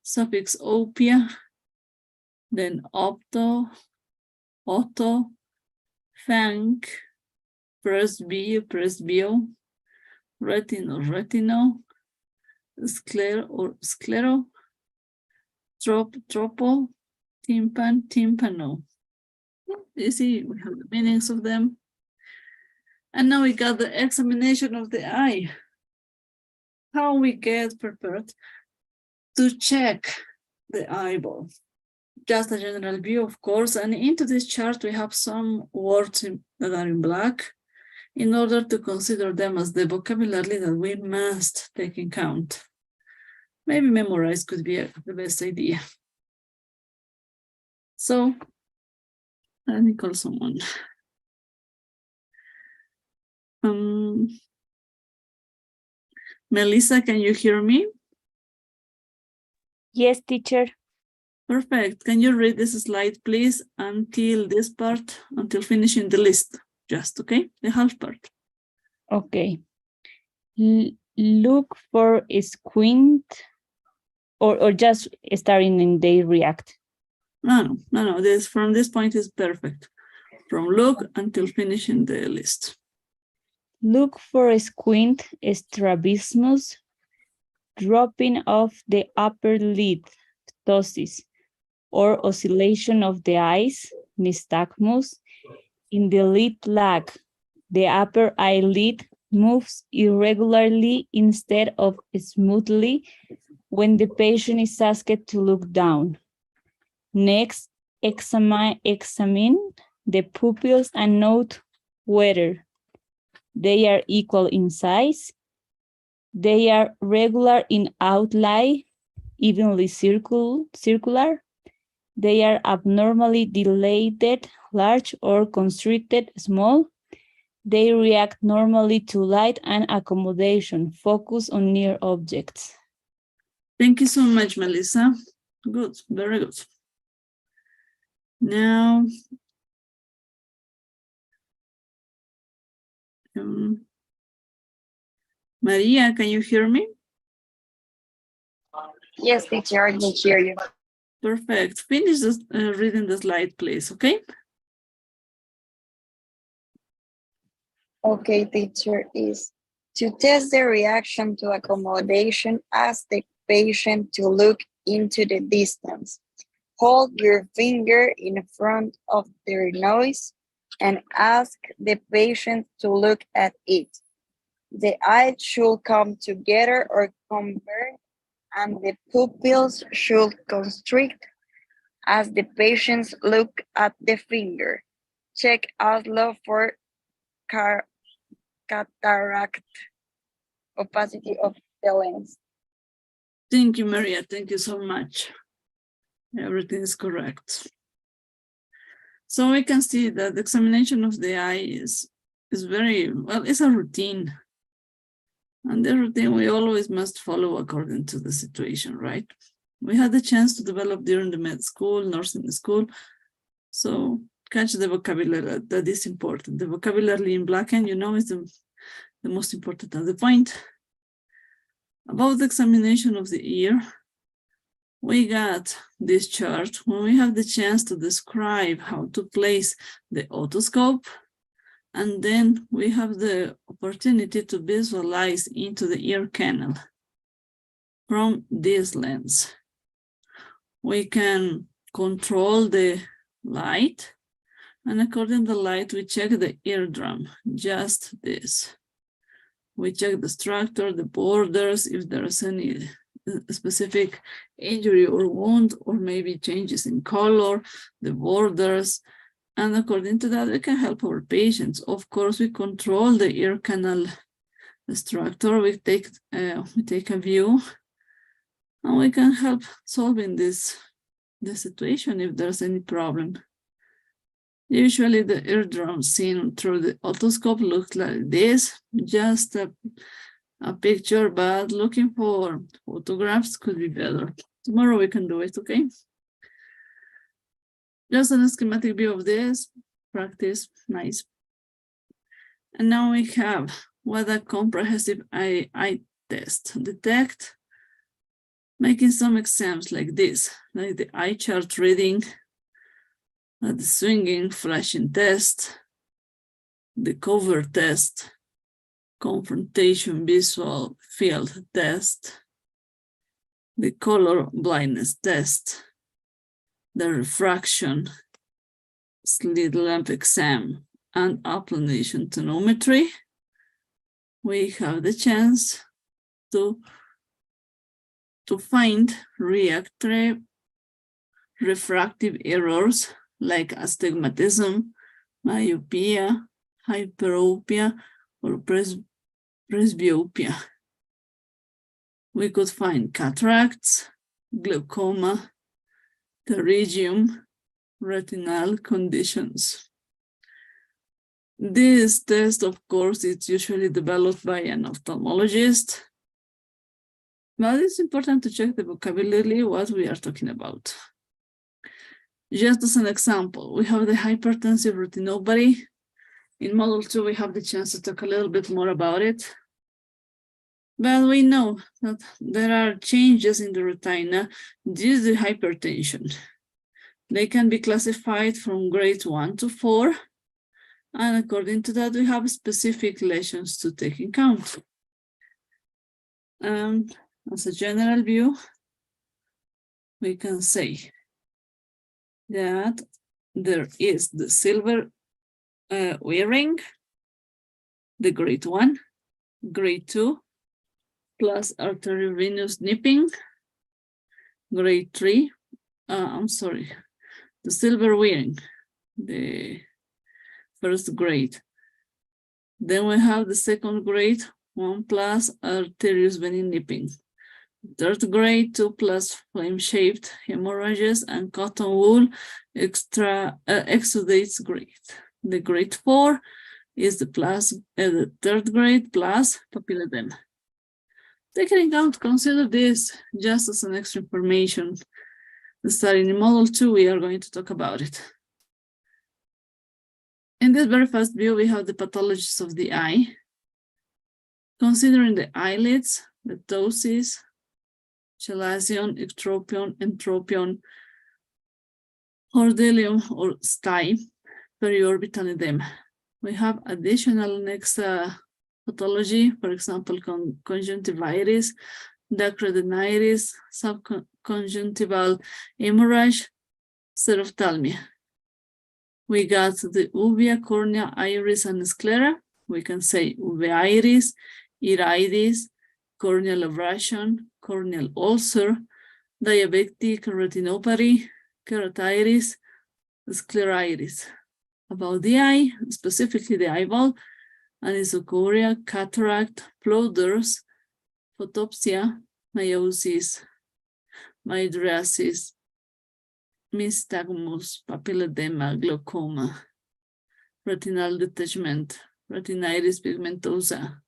suffix opia, then opto, otto, fang, presbio, retin or retino, sclero or sclero, tropo, tympan, tympano. You see, we have the meanings of them. And now we got the examination of the eye. How we get prepared to check the eyeball. Just a general view, of course, and into this chart we have some words that are in black in order to consider them as the vocabulary that we must take in count. Maybe memorize could be the best idea. So, let me call someone. Melissa, can you hear me? Yes, teacher. Perfect. Can you read this slide, please, until this part, until finishing the list? Just, okay? The half part. Okay. Look for a squint or just starting in they react. No. This from this point is perfect. From look until finishing the list. Look for a squint, strabismus, dropping off the upper lid, ptosis, or oscillation of the eyes, nystagmus. In the lid lag, the upper eyelid moves irregularly instead of smoothly when the patient is asked to look down. Next, examine the pupils and note whether they are equal in size, they are regular in outline, evenly circular, they are abnormally dilated, large, or constricted, small, they react normally to light and accommodation, focus on near objects. Thank you so much, Melissa. Good, very good. Now, Maria, can you hear me? Yes, teacher, I can hear you. Perfect. Finish this, reading the slide, please, okay? Okay, teacher, is to test the reaction to accommodation, ask the patient to look into the distance. Hold your finger in front of their nose and ask the patient to look at it. The eyes should come together or converge, and the pupils should constrict as the patients look at the finger. Check outflow for cataract, opacity of the lens. Thank you, Maria. Thank you so much. Everything is correct. So we can see that the examination of the eye is very, well, it's a routine. And the routine we always must follow according to the situation, right? We had the chance to develop during the med school, nursing school. So catch the vocabulary, that is important. The vocabulary in black and is the most important at the point. About the examination of the ear, we got this chart when we have the chance to describe how to place the otoscope, and then we have the opportunity to visualize into the ear canal from this lens. We can control the light, and according to the light, we check the eardrum, just this. We check the structure, the borders, if there's any specific injury or wound, or maybe changes in color, the borders. And according to that, we can help our patients. Of course, we control the ear canal structure. We take a view, and we can help solving the situation if there's any problem. Usually the eardrum seen through the otoscope looks like this, just a picture, but looking for photographs could be better. Tomorrow we can do it, okay? Just a schematic view of this, practice, nice. And now we have what a comprehensive eye test detect, making some exams like this, like the eye chart reading, the swinging, flashing test, the cover test, confrontation visual field test, the color blindness test, the refraction, slit lamp exam, and applanation tonometry. We have the chance to find refractive errors like astigmatism, myopia, hyperopia, or presbyopia. We could find cataracts, glaucoma, pterygium, retinal conditions. This test, of course, is usually developed by an ophthalmologist, but it's important to check the vocabulary, what we are talking about. Just as an example, we have the hypertensive retinopathy. In Model 2, we have the chance to talk a little bit more about it. But we know that there are changes in the retina due to hypertension. They can be classified from grade 1 to 4. And according to that, we have specific lesions to take in count. And as a general view, we can say that there is the silver wearing, the grade 1, grade 2, plus arteriovenous nipping, grade 3, the silver wearing, the first grade. Then we have the second grade, 1 plus arterious vein nipping. Third grade, 2 plus flame-shaped hemorrhages and cotton wool exudates grade. The grade 4 is the third grade plus papilledema. Take into account, consider this just as an extra information. Starting in Model 2, we are going to talk about it. In this very first view, we have the pathologies of the eye. Considering the eyelids, the ptosis, chalazion, ectropion, entropion, ordelium or stye, periorbital edema. We have additional next pathology, for example, conjunctivitis, dacryoadenitis, subconjunctival hemorrhage, xerophthalmia. We got the uvea, cornea, iris, and sclera. We can say uveitis, iritis, corneal abrasion, corneal ulcer, diabetic retinopathy, keratitis, scleritis. About the eye, specifically the eyeball, anisocoria, cataract, floaters, photopsia, miosis, mydriasis, nystagmus, papilledema, glaucoma, retinal detachment, retinitis pigmentosa,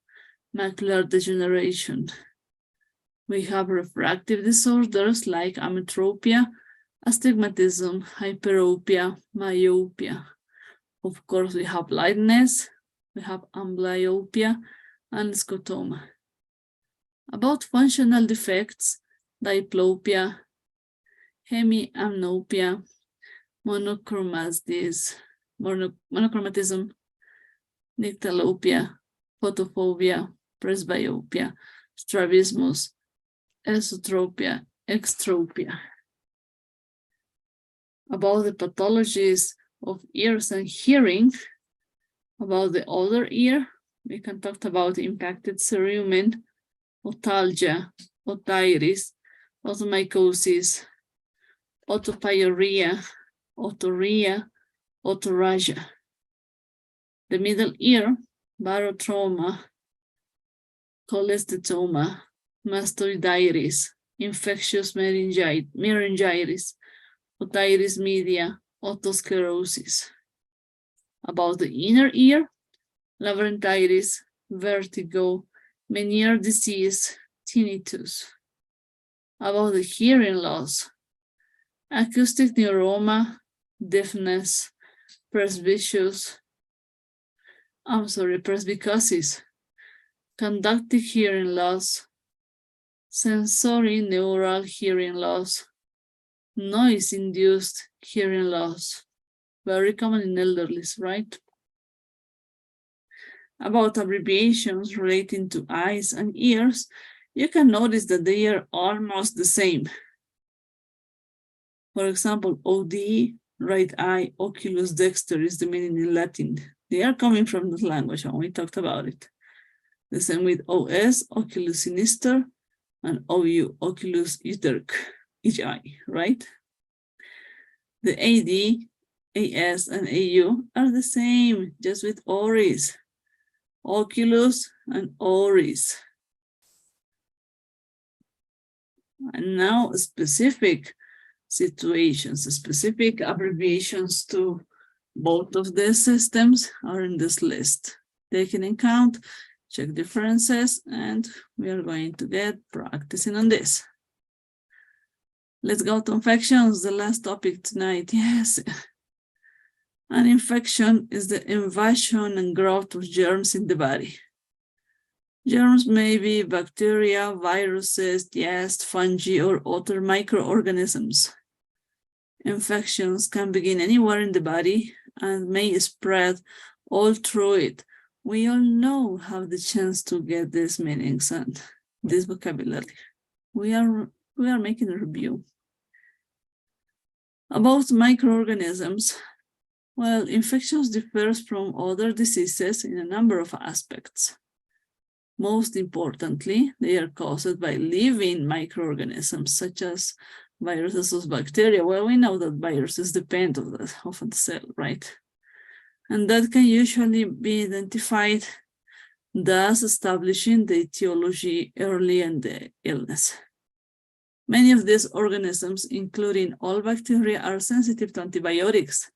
macular degeneration. We have refractive disorders like ametropia, astigmatism, hyperopia, myopia. Of course, we have blindness, we have amblyopia, and scotoma. About functional defects, diplopia, hemianopia, monochromatism, nyctalopia, photophobia, presbyopia, strabismus, esotropia, extropia. About the pathologies of ears and hearing, about the other ear, we can talk about impacted cerumen, otalgia, otitis, otomycosis, otopyuria, otorrhea, otorrhagia. The middle ear, barotrauma, cholesteatoma, mastoiditis, infectious meningitis, otitis media, otosclerosis. About the inner ear, labyrinthitis, vertigo, Meniere's disease, tinnitus. About the hearing loss, acoustic neuroma, deafness, presbycusis, conductive hearing loss, sensory neural hearing loss, noise-induced hearing loss, very common in elderly, right? About abbreviations relating to eyes and ears, you can notice that they are almost the same. For example, OD, right eye, oculus dexter is the meaning in Latin. They are coming from the language, and we talked about it. The same with OS, oculus sinister, and OU, oculus uterc, each eye, right? The AD, AS, and AU are the same, just with oris, oculus and oris. And now specific situations, specific abbreviations to both of these systems are in this list. Taken in count, check differences, and we are going to get practicing on this. Let's go to infections, the last topic tonight. Yes. An infection is the invasion and growth of germs in the body. Germs may be bacteria, viruses, yeast, fungi, or other microorganisms. Infections can begin anywhere in the body and may spread all through it. We all know have the chance to get these meanings and this vocabulary. We are making a review. About microorganisms, well, infections differ from other diseases in a number of aspects. Most importantly, they are caused by living microorganisms such as viruses or bacteria. Well, we know that viruses depend on the cell, right? And that can usually be identified, thus establishing the etiology early in the illness. Many of these organisms, including all bacteria, are sensitive to antibiotics,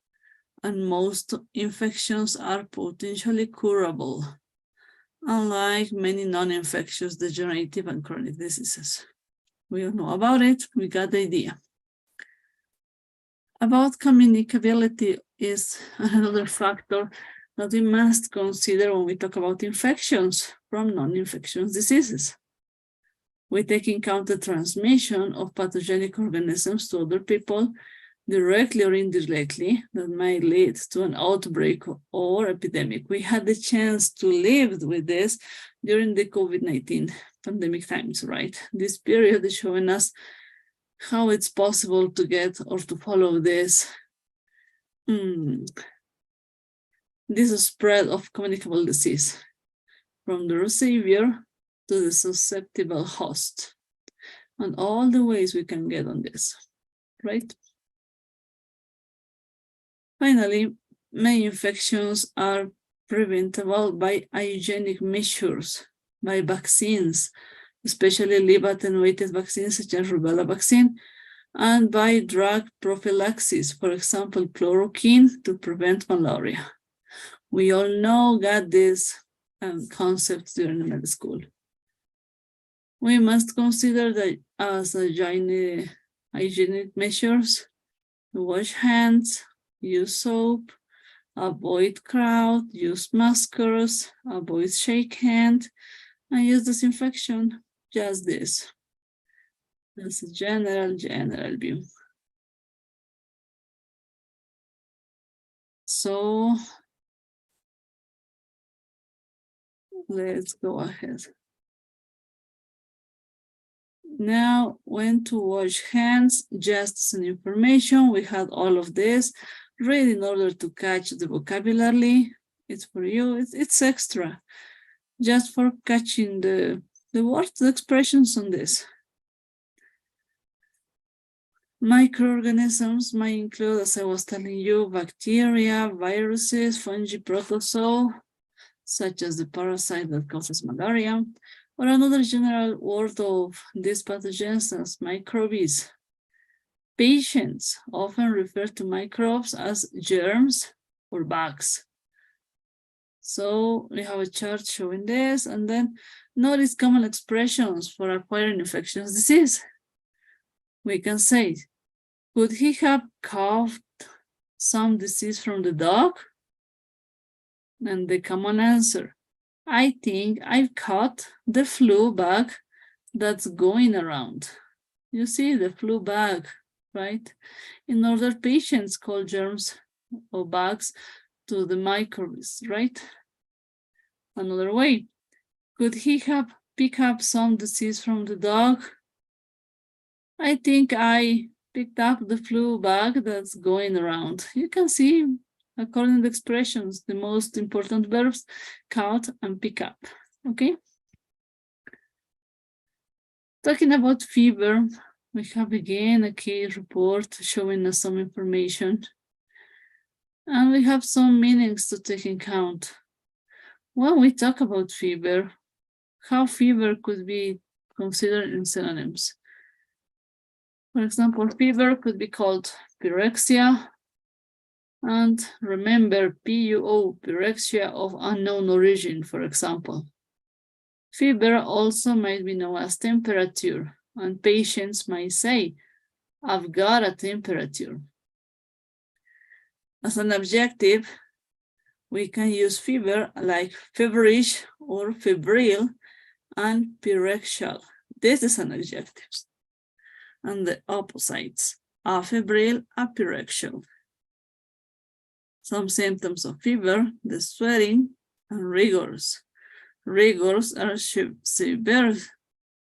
and most infections are potentially curable, unlike many non-infectious degenerative and chronic diseases. We all know about it, we got the idea. About communicability is another factor that we must consider when we talk about infections from non-infectious diseases. We take in account the transmission of pathogenic organisms to other people directly or indirectly that might lead to an outbreak or epidemic. We had the chance to live with this during the COVID-19 pandemic times, right? This period is showing us how it's possible to get or to follow this spread of communicable disease from the receiver to the susceptible host, and all the ways we can get on this, right? Finally, many infections are preventable by hygienic measures, by vaccines, especially live-attenuated vaccines such as rubella vaccine, and by drug prophylaxis, for example, chloroquine to prevent malaria. We all got these concepts during the medical school. We must consider that as hygienic measures, wash hands, use soap, avoid crowd, use maskers, avoid shake hand, and use disinfection, just this. That's a general view. So let's go ahead. Now, when to wash hands, just some information. We had all of this. Read in order to catch the vocabulary. It's for you, it's extra. Just for catching the words, the expressions on this. Microorganisms might include, as I was telling you, bacteria, viruses, fungi, protozoa, such as the parasite that causes malaria, or another general word of these pathogens as microbes. Patients often refer to microbes as germs or bugs. So we have a chart showing this, and then notice common expressions for acquiring infectious disease. We can say, could he have coughed some disease from the dog? And the common answer, I think I've caught the flu bug that's going around. You see the flu bug, right? In other patients call germs or bugs to the microbes, right? Another way, could he have picked up some disease from the dog? I think I picked up the flu bug that's going around. You can see, according to the expressions, the most important verbs, caught and pick up, okay? Talking about fever, we have again a case report showing us some information. And we have some meanings to take in account. When we talk about fever, how fever could be considered in synonyms. For example, fever could be called pyrexia. And remember, PUO, pyrexia of unknown origin, for example. Fever also might be known as temperature, and patients might say, I've got a temperature. As an adjective, we can use fever like feverish or febrile and pyrexial. This is an adjective. And the opposites, afebrile, apyrexial. Some symptoms of fever, the sweating and rigors. Rigors are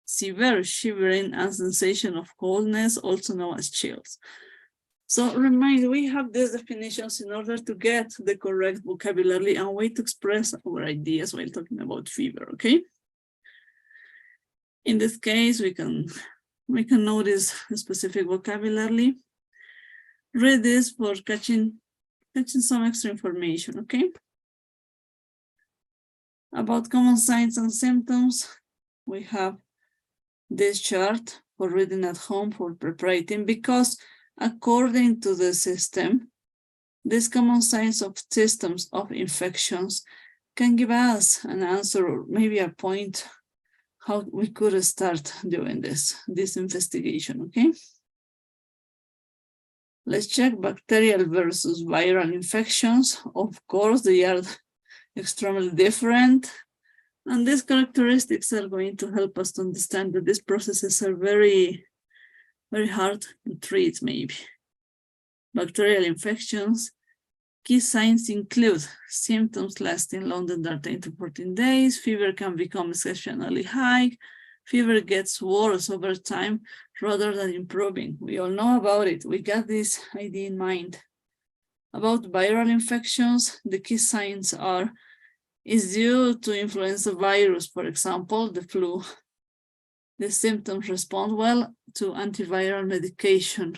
severe shivering and sensation of coldness, also known as chills. So remind, we have these definitions in order to get the correct vocabulary and way to express our ideas while talking about fever, okay? In this case, we can notice a specific vocabulary. Read this for catching some extra information, okay? About common signs and symptoms, we have this chart for reading at home for preparing, because according to the system, these common signs of systems of infections can give us an answer or maybe a point how we could start doing this investigation, okay? Let's check bacterial versus viral infections. Of course, they are extremely different. And these characteristics are going to help us to understand that these processes are very, very hard to treat, maybe. Bacterial infections, key signs include symptoms lasting longer than 10 to 14 days, fever can become exceptionally high, fever gets worse over time rather than improving. We all know about it. We got this idea in mind. About viral infections, the key signs are is due to influenza virus, for example, the flu. The symptoms respond well to antiviral medication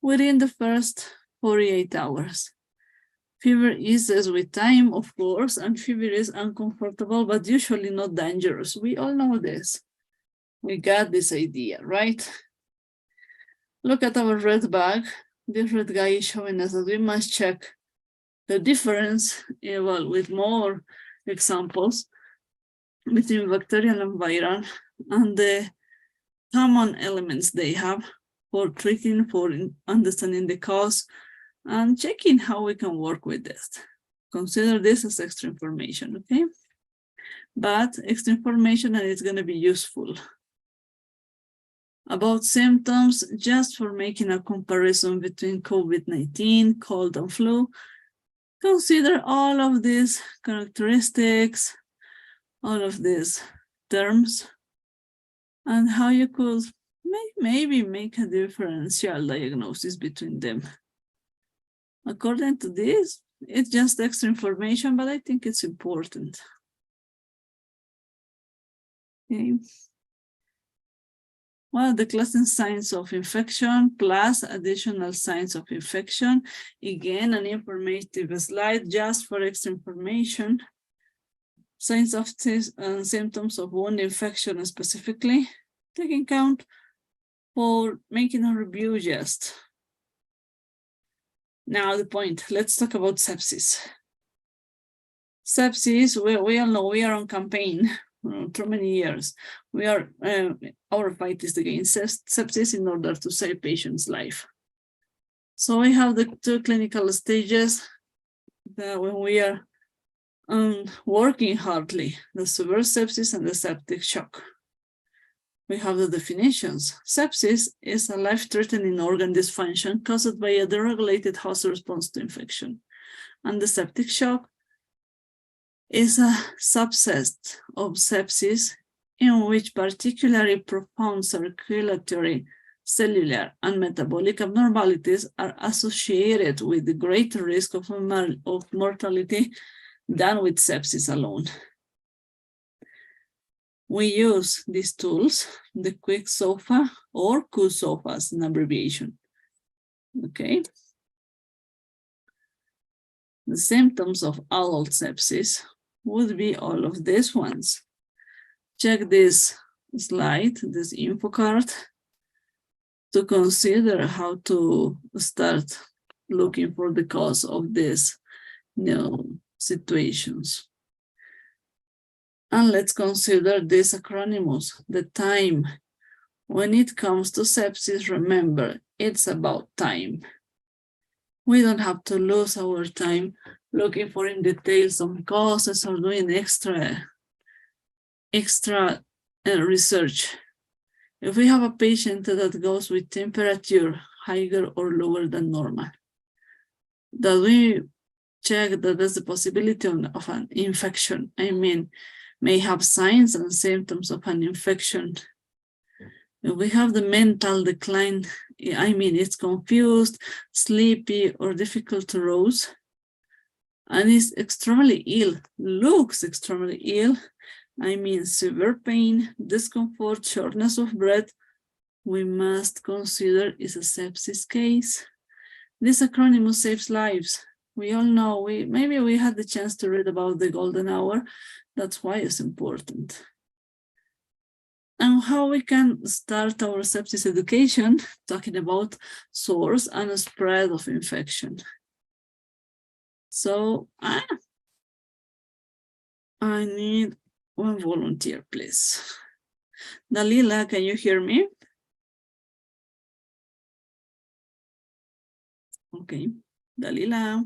within the first 48 hours. Fever eases with time, of course, and fever is uncomfortable, but usually not dangerous. We all know this. We got this idea, right? Look at our red bag. This red guy is showing us that we must check the difference, well, with more examples between bacterial and viral and the common elements they have for treating, for understanding the cause and checking how we can work with this. Consider this as extra information, okay? But extra information and it's going to be useful. About symptoms, just for making a comparison between COVID-19, cold and flu, consider all of these characteristics, all of these terms, and how you could maybe make a differential diagnosis between them. According to this, it's just extra information, but I think it's important. Okay. Well, the classing signs of infection plus additional signs of infection. Again, an informative slide just for extra information. Signs of and symptoms of wound infection specifically, taking count for making a review just. Now the point, let's talk about sepsis. Sepsis, we all know we are on campaign for many years. We are, our fight is against sepsis in order to save patients' life. So we have the two clinical stages that when we are working hardly, the severe sepsis and the septic shock. We have the definitions. Sepsis is a life-threatening organ dysfunction caused by a deregulated host response to infection. And the septic shock is a subset of sepsis in which particularly profound circulatory, cellular, and metabolic abnormalities are associated with the greater risk of mortality than with sepsis alone. We use these tools, the quick SOFA or QSOFA as an abbreviation. Okay. The symptoms of adult sepsis would be all of these ones. Check this slide, this info card, to consider how to start looking for the cause of these situations. And let's consider these acronyms. The time. When it comes to sepsis, remember, it's about time. We don't have to lose our time looking for in detail some causes or doing extra research. If we have a patient that goes with temperature higher or lower than normal, that we check that there's the possibility of an infection. I mean, may have signs and symptoms of an infection. If we have the mental decline, I mean, it's confused, sleepy, or difficult to rouse, and is extremely ill, looks extremely ill, I mean, severe pain, discomfort, shortness of breath, we must consider is a sepsis case. This acronym saves lives. We all know, maybe we had the chance to read about the golden hour. That's why it's important. And how we can start our sepsis education, talking about source and spread of infection. So I need one volunteer, please. Dalila, can you hear me? Okay, Dalila.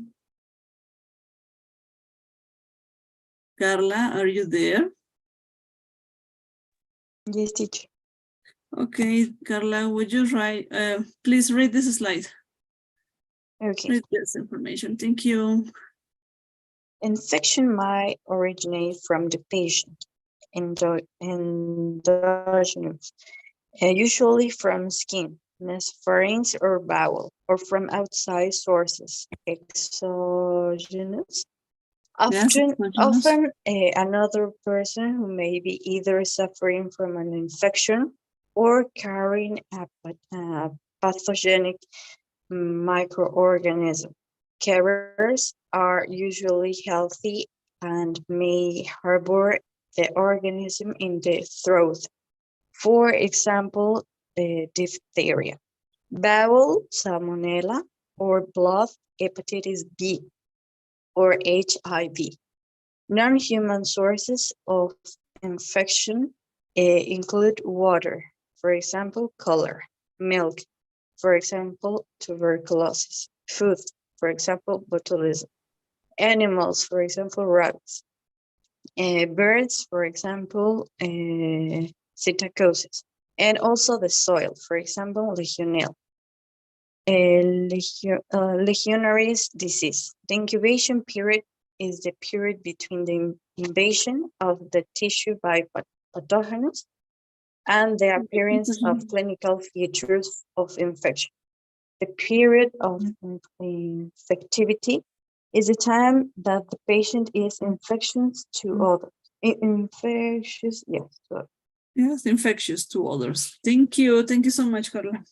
Carla, are you there? Yes, teacher. Okay, Carla, would you please read this slide. Okay. Read this information. Thank you. Infection might originate from the patient, endogenous, usually from skin, nasopharynx, or bowel, or from outside sources, exogenous. Often, another person who may be either suffering from an infection or carrying a pathogenic microorganism. Carriers are usually healthy and may harbor the organism in the throat. For example, diphtheria, bowel salmonella, or blood hepatitis B, or HIV. Non-human sources of infection include water, for example, cholera, milk, for example, tuberculosis, food, for example, botulism, animals, for example, rabbits, birds, for example, psittacosis, and also the soil, for example, Legionella. legionnaires disease. The incubation period is the period between the invasion of the tissue by pathogens and the appearance of clinical features of infection. The period of infectivity is the time that the patient is infectious to others. Infectious, yes. Yes, infectious to others. Thank you. Thank you so much, Carla.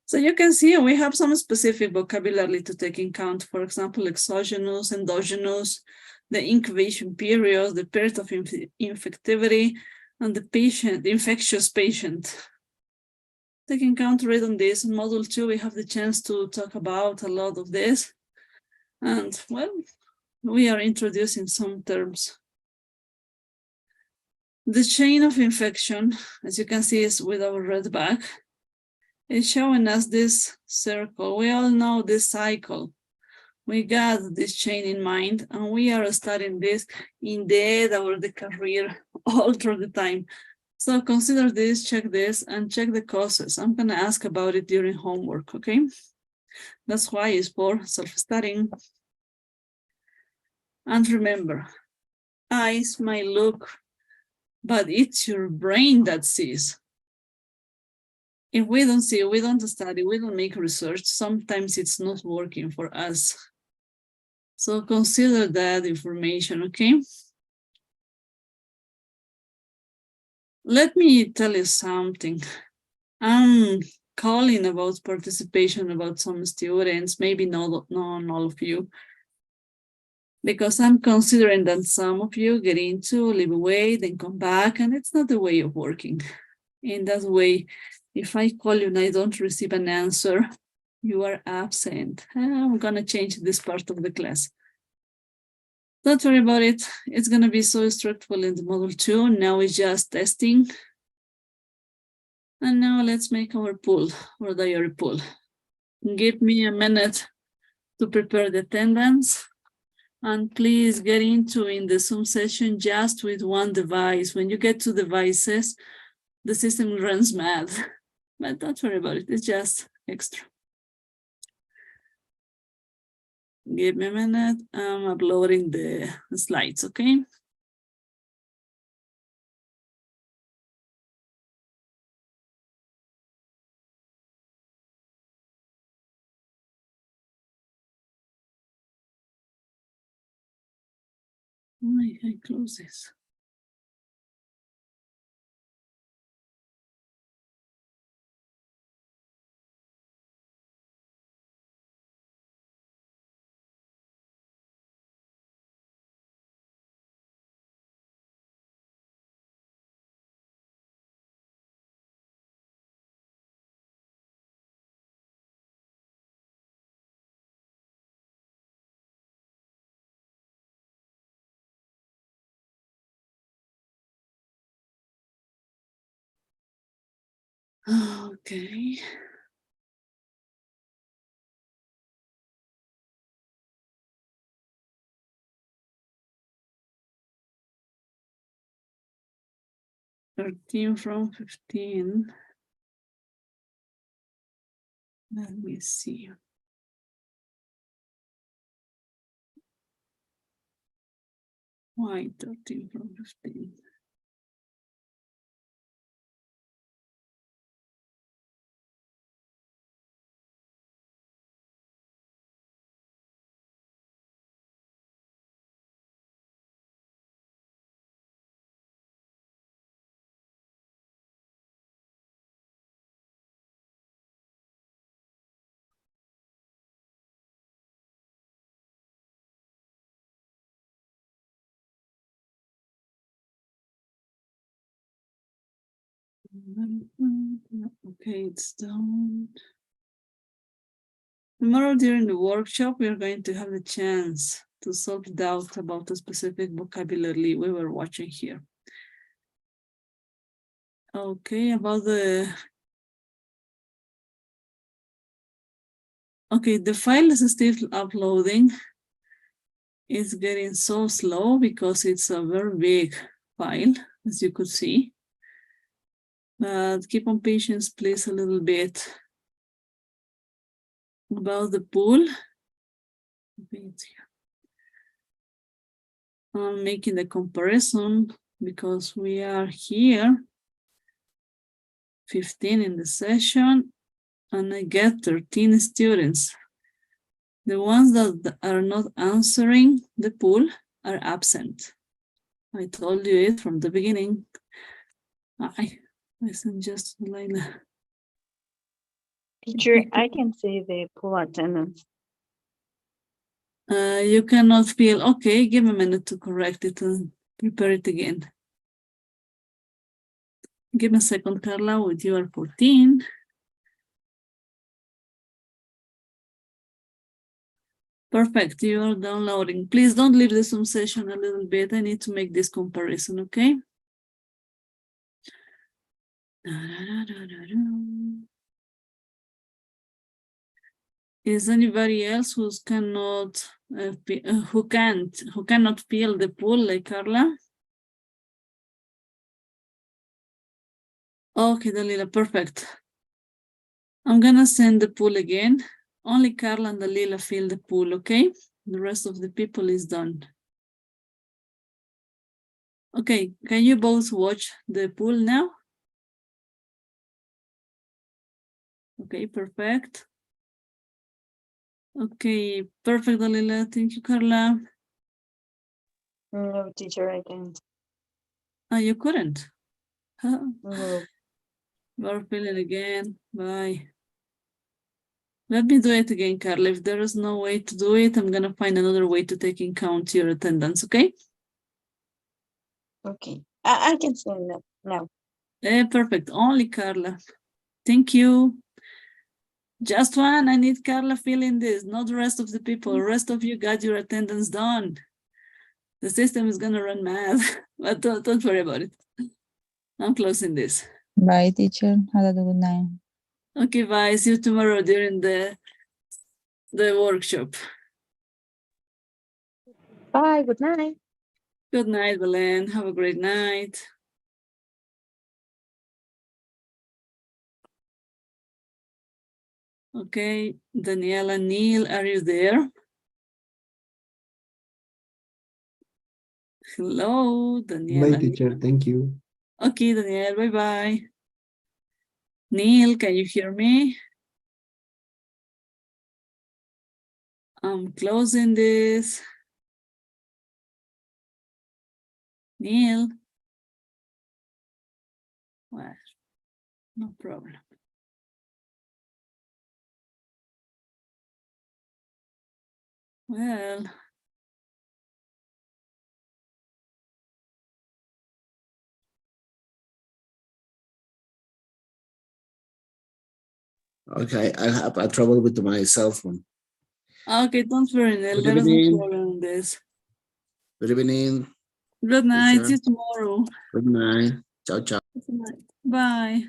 So you can see we have some specific vocabulary to take in count. For example, exogenous, endogenous, the incubation period, the period of infectivity, and the infectious patient. Take in count, read on this. In Module 2, we have the chance to talk about a lot of this. And well, we are introducing some terms. The chain of infection, as you can see, is with our red back. It's showing us this circle. We all know this cycle. We got this chain in mind, and we are studying this in the end of the career all through the time. So consider this, check this, and check the causes. I'm going to ask about it during homework, okay? That's why it's for self-studying. And remember, eyes might look, but it's your brain that sees. If we don't see, we don't study, we don't make research, sometimes it's not working for us. So consider that information, okay? Let me tell you something. I'm calling about participation about some students, maybe not all of you, because I'm considering that some of you get into, leave away, then come back, and it's not the way of working. In that way, if I call you and I don't receive an answer, you are absent. I'm going to change this part of the class. Don't worry about it. It's going to be so structural in the Module 2. Now it's just testing. And now let's make our pool or diary pool. Give me a minute to prepare the attendance. And please get into in the Zoom session just with one device. When you get two devices, the system runs mad. But don't worry about it, it's just extra. Give me a minute, I'm uploading the slides, okay? Why I close this? Okay. from 15. Let me see. Why 13 from 15? Okay, it's done. Tomorrow during the workshop, we are going to have the chance to solve doubt about the specific vocabulary we were watching here. Okay, about the... Okay, the file is still uploading. It's getting so slow because it's a very big file, as you could see. But keep on patience, please, a little bit. about the pool. I'm making the comparison because we are here, 15 in the session, and I get 13 students. The ones that are not answering the poll are absent. I told you it from the beginning. I listen just Laila. Teacher, I can see the pool attendance. You cannot feel, okay, give me a minute to correct it and prepare it again. Give me a second, Carla, with your 14. Perfect, you are downloading. Please don't leave the Zoom session a little bit. I need to make this comparison, okay? Is anybody else who cannot who cannot feel the pool like Carla? Okay, Dalila, perfect. I'm gonna send the pool again. Only Carla and Dalila feel the pool, okay? The rest of the people is done. Okay, can you both watch the pool now? Okay, perfect. Okay, perfect, Dalila. Thank you, Carla. No, teacher, I can't. Oh, you couldn't? Huh? No. We're feeling again. Bye. Let me do it again, Carla. If there is no way to do it, I'm gonna find another way to take in count your attendance, okay? Okay, I can see that now. Perfect, only Carla. Thank you. Just one, I need Carla filling this, not the rest of the people. The rest of you got your attendance done. The system is gonna run mad, but don't worry about it. I'm closing this. Bye, teacher. Have a good night. Okay, bye. See you tomorrow during the workshop. Bye, good night. Good night, Belen. Have a great night. Okay, Daniela, Neil, are you there? Hello, Daniela. Bye, teacher. Thank you. Okay, Daniel, bye-bye. Neil, can you hear me? I'm closing this. Neil. Well, no problem. Well. Okay, I have a trouble with my cell phone. Okay, don't worry, Neil. Good There is no evening. problem in this. Good evening. Good night. Teacher. See you tomorrow. Good night. Ciao, ciao. Good night. Bye.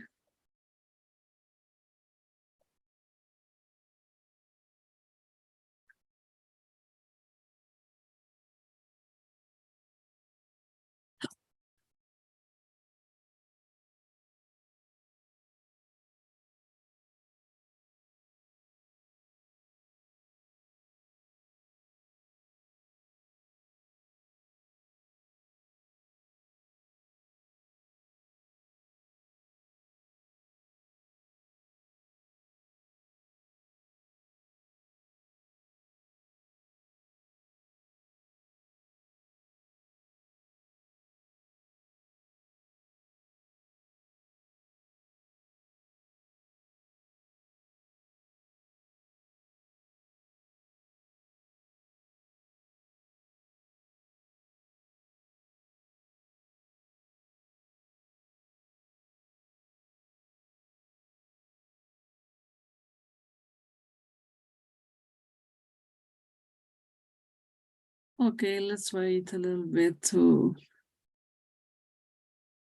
Okay, let's wait a little bit to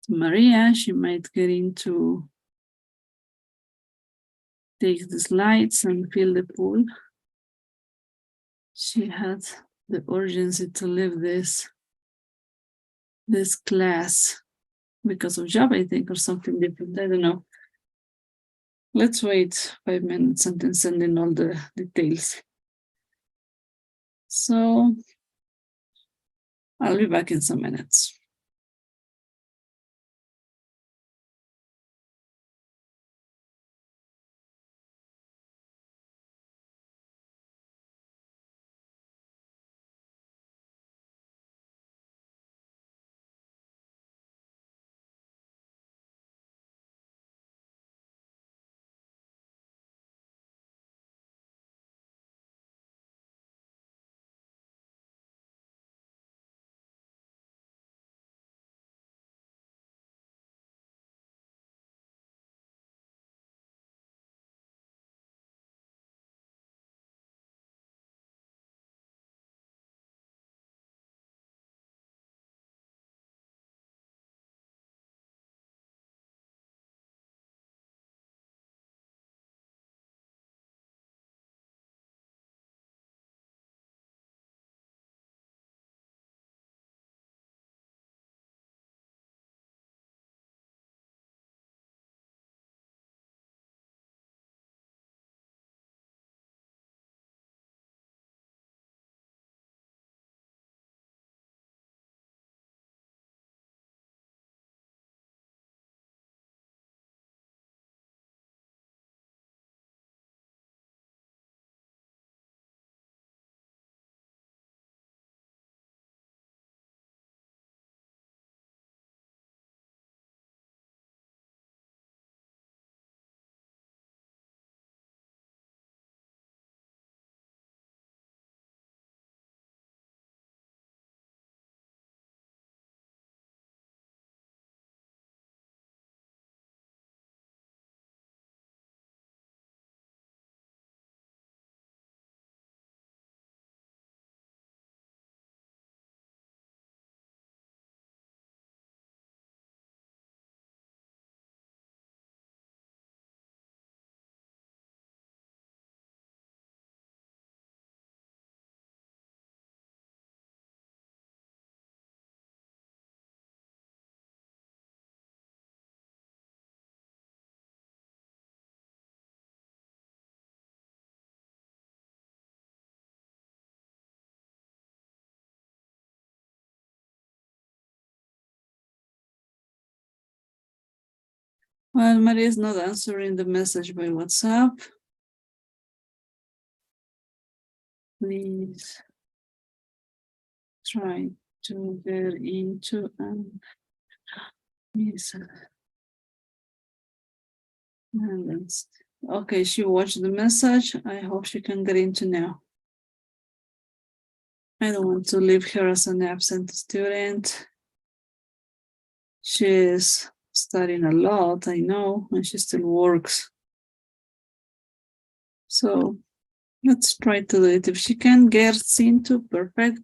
Maria. She might get into take the slides and fill the pool. She had the urgency to leave this class because of job, I think, or something different. I don't know. Let's wait 5 minutes and then send in all the details. So I'll be back in some minutes. Well, Maria is not answering the message by WhatsApp. Please try to get into okay, she watched the message. I hope she can get into now. I don't want to leave her as an absent student. She's studying a lot, I know, and she still works. So let's try to do it. If she can get into, perfect.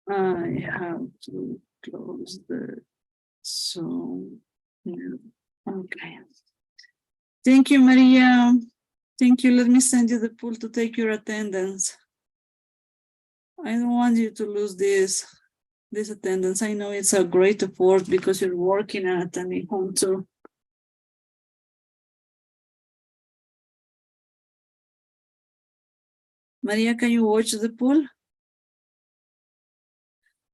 I have to close the Zoom. Yeah. Okay. Thank you, Maria. Thank you. Let me send you the pool to take your attendance. I don't want you to lose this attendance. I know it's a great effort because you're working and attending home too. Maria, can you watch the pool?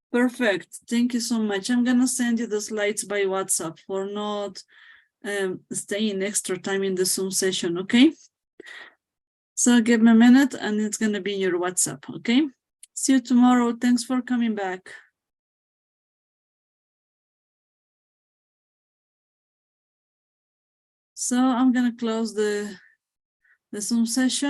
Perfect. Thank you so much. I'm gonna send you the slides by WhatsApp for not staying extra time in the Zoom session, okay? So give me a minute and it's gonna be in your WhatsApp, okay? See you tomorrow. Thanks for coming back. So I'm gonna close the Zoom session.